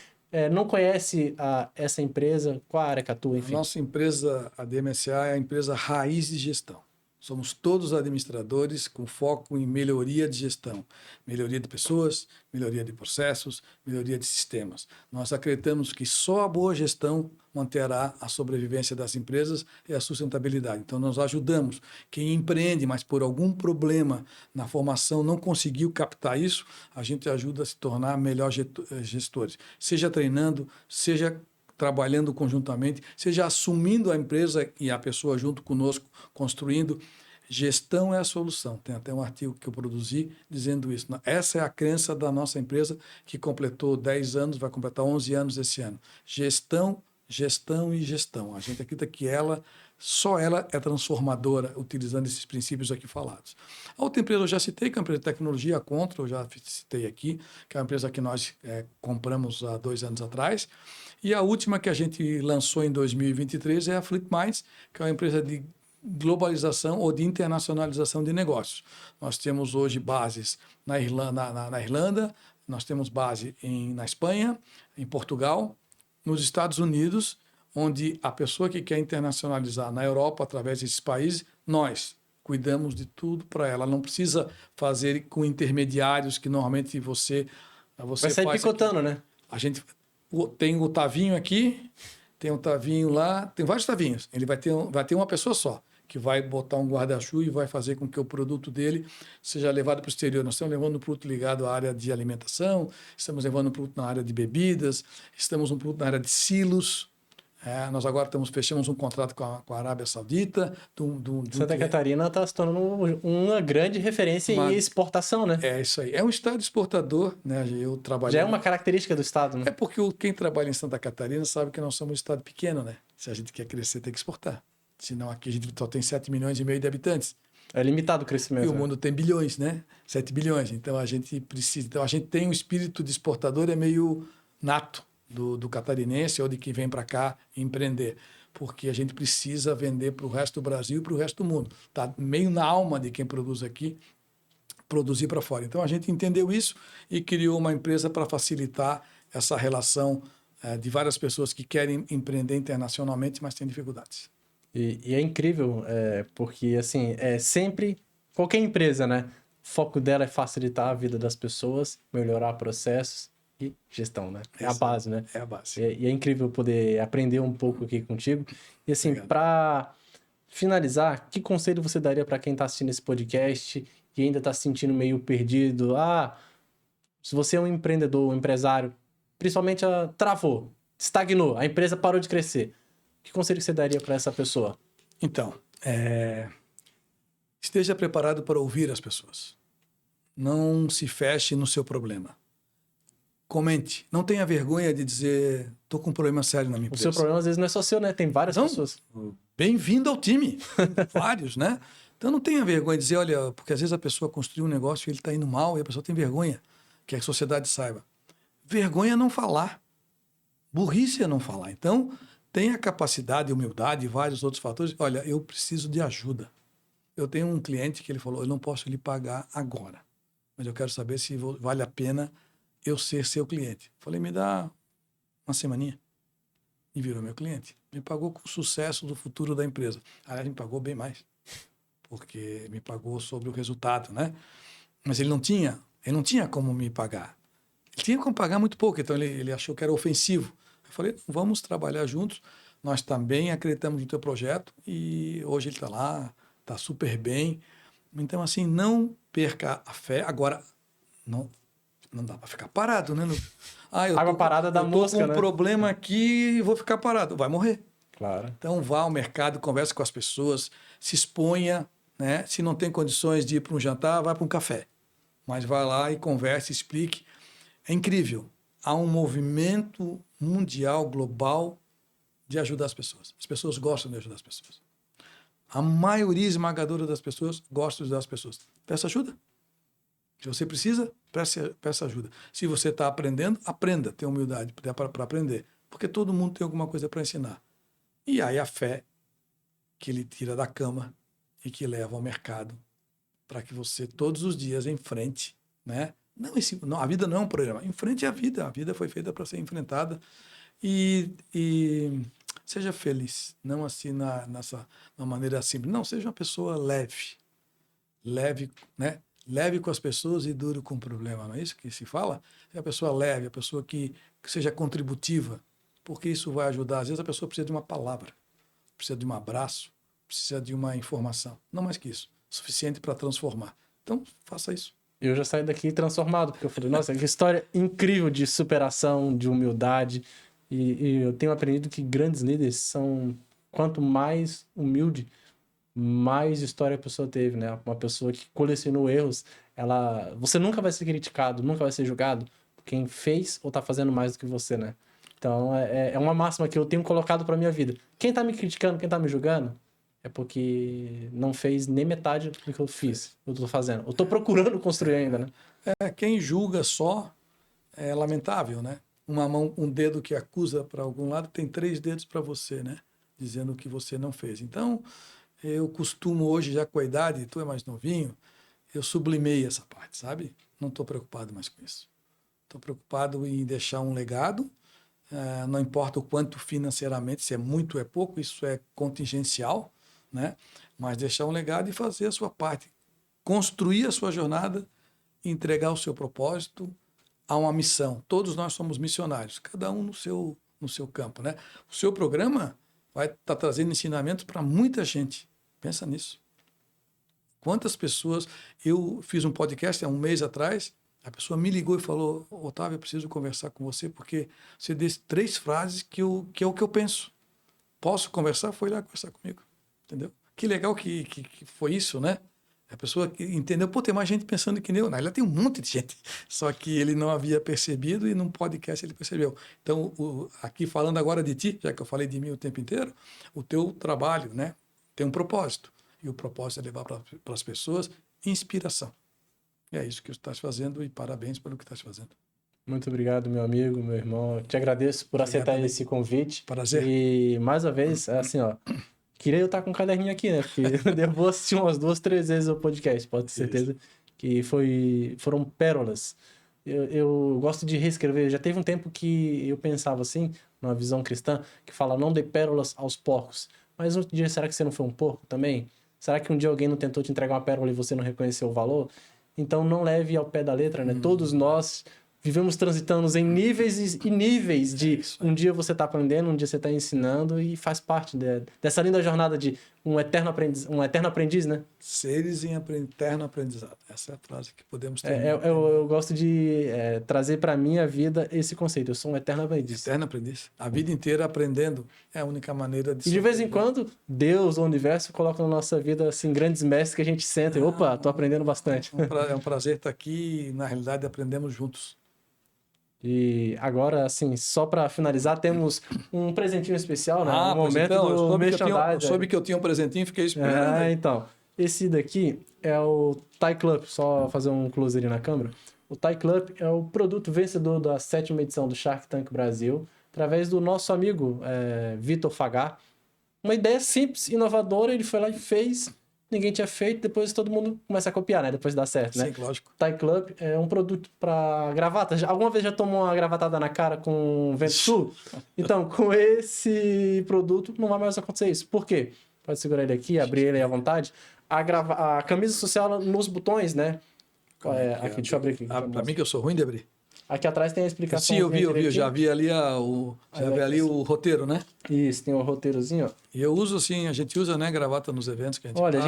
não conhece essa empresa, qual a área que atua, enfim. A nossa empresa, a ADMSA, é a empresa raiz de gestão. Somos todos administradores com foco em melhoria de gestão, melhoria de pessoas, melhoria de processos, melhoria de sistemas. Nós acreditamos que só a boa gestão manterá a sobrevivência das empresas e a sustentabilidade. Então, nós ajudamos quem empreende, mas por algum problema na formação não conseguiu captar isso, a gente ajuda a se tornar melhor gestores, seja treinando, seja trabalhando conjuntamente, seja assumindo a empresa e a pessoa junto conosco, construindo. Gestão é a solução. Tem até um artigo que eu produzi dizendo isso. Essa é a crença da nossa empresa, que completou 10 anos, vai completar 11 anos esse ano. Gestão, gestão e gestão. A gente acredita que só ela é transformadora, utilizando esses princípios aqui falados. A outra empresa eu já citei, que é a empresa de tecnologia, a Contra, eu já citei aqui, que é uma empresa que nós compramos há 2 anos atrás. E a última que a gente lançou em 2023 é a Flipminds, que é uma empresa de globalização ou de internacionalização de negócios. Nós temos hoje bases na Irlanda, nós temos base na Espanha, em Portugal, nos Estados Unidos, onde a pessoa que quer internacionalizar na Europa, através desses países, nós cuidamos de tudo para ela. Não precisa fazer com intermediários que normalmente você vai sair faz picotando, aqui. Né? A gente tem o Tavinho aqui, tem um Tavinho lá, tem vários Tavinhos. Ele vai ter uma pessoa só. que vai botar um guarda-chuva e vai fazer com que o produto dele seja levado para o exterior. Nós estamos levando um produto ligado à área de alimentação, estamos levando um produto na área de bebidas, estamos um produto na área de silos. Nós agora fechamos um contrato com a Arábia Saudita. Santa Catarina está se tornando uma grande referência em exportação, né? É isso aí. É um estado exportador, né? Eu trabalho. Já é uma característica do estado, né? É porque quem trabalha em Santa Catarina sabe que nós somos um estado pequeno, né? Se a gente quer crescer, tem que exportar. Senão aqui a gente só tem 7,5 milhões de habitantes. É limitado o crescimento. E o mundo tem bilhões, né? 7 bilhões. Então a gente precisa. Então a gente tem um espírito de exportador, é meio nato do catarinense ou de quem vem para cá empreender. Porque a gente precisa vender para o resto do Brasil e para o resto do mundo. Está meio na alma de quem produz aqui, produzir para fora. Então a gente entendeu isso e criou uma empresa para facilitar essa relação de várias pessoas que querem empreender internacionalmente, mas têm dificuldades. E é incrível, porque assim, sempre, qualquer empresa, né? O foco dela é facilitar a vida das pessoas, melhorar processos e gestão, né? É a base, né? É a base. E é incrível poder aprender um pouco aqui contigo. E assim, para finalizar, que conselho você daria para quem está assistindo esse podcast e ainda está se sentindo meio perdido? Se você é um empreendedor, um empresário, principalmente travou, estagnou, a empresa parou de crescer. Que conselho você daria para essa pessoa? Então, esteja preparado para ouvir as pessoas. Não se feche no seu problema. Comente. Não tenha vergonha de dizer, estou com um problema sério na minha empresa. O seu problema às vezes não é só seu, né? Tem várias pessoas. Bem-vindo ao time. Vários, né? Então não tenha vergonha de dizer, olha, porque às vezes a pessoa construiu um negócio e ele está indo mal e a pessoa tem vergonha que a sociedade saiba. Vergonha é não falar. Burrice é não falar. Então, tenha capacidade, humildade e vários outros fatores. Olha, eu preciso de ajuda. Eu tenho um cliente que ele falou, eu não posso lhe pagar agora, mas eu quero saber se vale a pena eu ser seu cliente. Falei, me dá uma semaninha. E virou meu cliente. Me pagou com o sucesso do futuro da empresa. Aliás, me pagou bem mais, porque me pagou sobre o resultado, né? Mas ele não tinha como me pagar. Ele tinha como pagar muito pouco, então ele achou que era ofensivo. Eu falei, vamos trabalhar juntos, nós também acreditamos no teu projeto e hoje ele está lá, está super bem. Então, assim, não perca a fé. Agora, não dá para ficar parado, né? Água parada da mosca, né? Eu tô com um problema aqui e vou ficar parado. Vai morrer. Claro. Então, vá ao mercado, converse com as pessoas, se exponha, né? Se não tem condições de ir para um jantar, vai para um café. Mas vá lá e converse, explique. É incrível. Há um movimento mundial, global, de ajudar as pessoas. As pessoas gostam de ajudar as pessoas. A maioria esmagadora das pessoas gosta de ajudar as pessoas. Peça ajuda. Se você precisa, peça ajuda. Se você está aprendendo, aprenda, tenha humildade para aprender. Porque todo mundo tem alguma coisa para ensinar. E aí a fé que ele tira da cama e que leva ao mercado para que você todos os dias enfrente, né? Não, a vida não é um problema. Enfrente a vida. A vida foi feita para ser enfrentada. E seja feliz. Não assim nessa maneira simples. Não, seja uma pessoa leve. Leve, né? Leve com as pessoas e duro com o problema, não é isso que se fala? É a pessoa leve, a pessoa que seja contributiva, porque isso vai ajudar. Às vezes a pessoa precisa de uma palavra, precisa de um abraço, precisa de uma informação. Não mais que isso, suficiente para transformar. Então, faça isso. Eu já saí daqui transformado, porque eu falei, nossa, que história incrível de superação, de humildade. E eu tenho aprendido que grandes líderes são, quanto mais humilde, mais história a pessoa teve, né? Uma pessoa que colecionou erros, você nunca vai ser criticado, nunca vai ser julgado por quem fez ou tá fazendo mais do que você, né? Então, é uma máxima que eu tenho colocado pra minha vida. Quem tá me criticando, quem tá me julgando, é porque não fez nem metade do que eu fiz, eu tô fazendo. Eu tô procurando construir ainda, né? Quem julga só é lamentável, né? Uma mão, um dedo que acusa para algum lado, tem 3 dedos para você, né? Dizendo o que você não fez. Então, eu costumo hoje, já com a idade, tu é mais novinho, eu sublimei essa parte, sabe? Não estou preocupado mais com isso. Estou preocupado em deixar um legado, não importa o quanto financeiramente, se é muito ou é pouco, isso é contingencial, né? Mas deixar um legado e fazer a sua parte. Construir a sua jornada, entregar o seu propósito a uma missão. Todos nós somos missionários, cada um no seu campo, né? O seu programa vai estar trazendo ensinamentos para muita gente. Pensa nisso. Quantas pessoas... Eu fiz um podcast há um mês atrás, a pessoa me ligou e falou, Otávio, eu preciso conversar com você porque você disse 3 frases que é o que eu penso. Posso conversar? Foi lá conversar comigo. Entendeu? Que legal que foi isso, né? A pessoa que entendeu, pô, tem mais gente pensando que nem eu. Na realidade, tem um monte de gente. Só que ele não havia percebido e num podcast ele percebeu. Então, aqui falando agora de ti, já que eu falei de mim o tempo inteiro, o teu trabalho, né, tem um propósito. E o propósito é levar para as pessoas inspiração. E é isso que tu estás fazendo e parabéns pelo que estás fazendo. Muito obrigado, meu amigo, meu irmão. Te agradeço por aceitar esse convite. Prazer. E, mais uma vez, assim, ó, queria eu estar com um caderninho aqui, né? Porque eu vou assistir umas 2, 3 vezes o podcast, pode ter certeza que foram pérolas. Eu gosto de reescrever. Já teve um tempo que eu pensava assim, numa visão cristã, que fala, não dê pérolas aos porcos. Mas um dia, será que você não foi um porco também? Será que um dia alguém não tentou te entregar uma pérola e você não reconheceu o valor? Então, não leve ao pé da letra, né? Todos nós vivemos transitando em níveis e níveis de um dia você está aprendendo, um dia você está ensinando e faz parte dessa linda jornada de um eterno aprendiz, né? Seres em eterno aprendizado. Essa é a frase que podemos ter. Eu gosto de trazer para a minha vida esse conceito. Eu sou um eterno aprendiz. Eterno aprendiz. A vida inteira aprendendo é a única maneira de... E de vez em quando, Deus, o universo, coloca na nossa vida assim, grandes mestres que a gente senta e, opa, tô aprendendo bastante. É um prazer estar aqui e, na realidade, aprendemos juntos. E agora, assim, só para finalizar, temos um presentinho especial, né? Um Pois momento então, do merchandising. soube que eu tinha um presentinho, fiquei esperando. Então, esse daqui é o Thai Club, só fazer um close ali na câmera. O Thai Club é o produto vencedor da 7ª edição do Shark Tank Brasil, através do nosso amigo Vitor Fagá. Uma ideia simples, inovadora, ele foi lá e fez... Ninguém tinha feito, depois todo mundo começa a copiar, né? Depois dá certo, né? Sim, lógico. Thai Club é um produto para gravata. Alguma vez já tomou uma gravatada na cara com vento sul? Então, com esse produto não vai mais acontecer isso. Por quê? Pode segurar ele aqui, abrir ele à vontade. A camisa social nos botões, né? Aqui, deixa eu abrir aqui. Para mim que eu sou ruim de abrir. Aqui atrás tem a explicação. Sim, eu já vi ali o roteiro, né? Isso, tem o roteirozinho, ó. E eu uso assim, a gente usa, né, gravata nos eventos que a gente Olha, faz,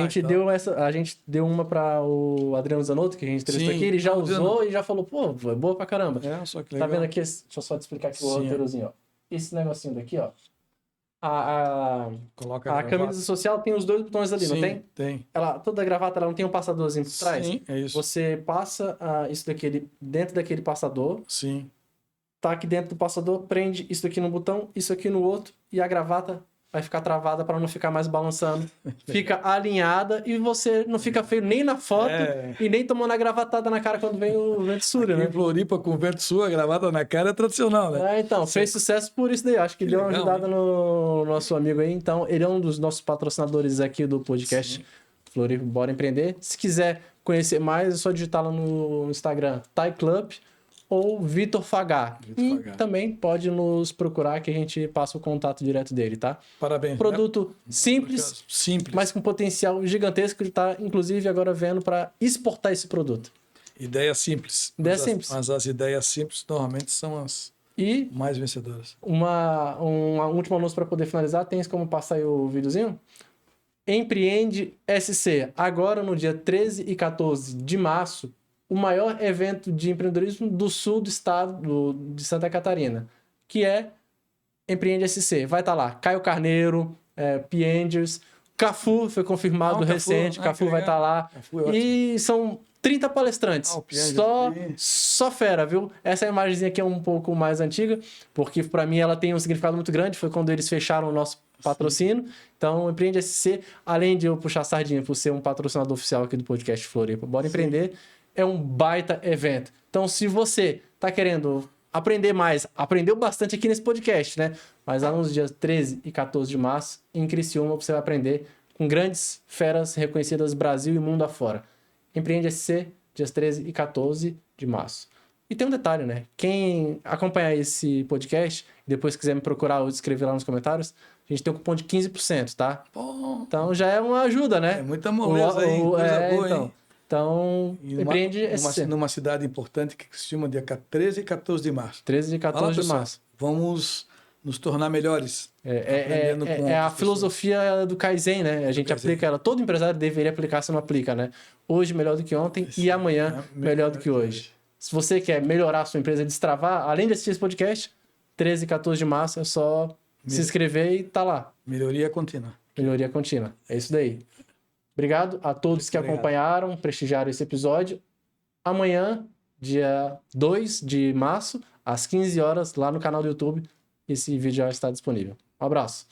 a gente deu uma para o Adriano Zanotto, que a gente entrevistou aqui, ele já usou e já falou, pô, é boa pra caramba. Só que legal. Tá vendo aqui? Deixa eu só te explicar aqui o roteirozinho, ó. Esse negocinho daqui, ó. A camisa social tem os 2 botões ali, não tem? Tem. Toda a gravata ela não tem um passadorzinho por trás? Sim, é isso. Você passa isso daqui dentro daquele passador. Sim. Tá aqui dentro do passador, prende isso aqui no botão, isso aqui no outro, e a gravata vai ficar travada para não ficar mais balançando. Fica alinhada e você não fica feio nem na foto e nem tomando a gravatada na cara quando vem o vento sul, né? Em Floripa, com o vento sul, a gravata na cara é tradicional, né? Então, fez sucesso por isso daí. Acho que deu uma ajudada no nosso amigo aí. Então, ele é um dos nossos patrocinadores aqui do podcast Floripa Bora Empreender. Se quiser conhecer mais, é só digitar lá no Instagram, Thai Club ou Vitor Fagá. Também pode nos procurar que a gente passa o contato direto dele, tá? Parabéns. Produto simples, mas com potencial gigantesco. Ele está, inclusive, agora vendo para exportar esse produto. Ideia simples. Mas as ideias simples normalmente são as mais vencedoras. Uma última anúncio para poder finalizar. Tem como passar aí o videozinho? Empreende SC. Agora, no dia 13 e 14 de março, o maior evento de empreendedorismo do sul do estado de Santa Catarina, que é Empreende SC. Vai estar lá Caio Carneiro, Piengers, Cafu foi confirmado recente, Cafu vai estar lá. E são 30 palestrantes. Só fera, viu? Essa imagenzinha aqui é um pouco mais antiga, porque para mim ela tem um significado muito grande, foi quando eles fecharam o nosso patrocínio. Então, Empreende SC, além de eu puxar a sardinha por ser um patrocinador oficial aqui do podcast Floripa Bora Empreender, é um baita evento. Então, se você está querendo aprender mais, aprendeu bastante aqui nesse podcast, né? Mas lá nos dias 13 e 14 de março, em Criciúma, você vai aprender com grandes feras reconhecidas Brasil e mundo afora. Empreende SC, dias 13 e 14 de março. E tem um detalhe, né? Quem acompanhar esse podcast, depois quiser me procurar ou escrever lá nos comentários, a gente tem um cupom de 15%, tá? Bom. Então já é uma ajuda, né? É muita moleza aí, coisa boa, hein? Então, Empreende SC. Numa cidade importante que se chama dia 13 e 14 de março. 13 e 14 de março. Vamos nos tornar melhores. Aprendendo com É a outras filosofia do Kaizen, né? A gente Kaizen. aplica ela. Todo empresário deveria aplicar, se não aplica, né? Hoje melhor do que ontem e amanhã melhor do que hoje. Se você quer melhorar a sua empresa, destravar, além de assistir esse podcast, 13 e 14 de março é só se inscrever e tá lá. Melhoria contínua. Melhoria contínua. É isso daí. Obrigado a todos que acompanharam, prestigiaram esse episódio. Amanhã, dia 2 de março, às 15 horas, lá no canal do YouTube, esse vídeo já está disponível. Um abraço.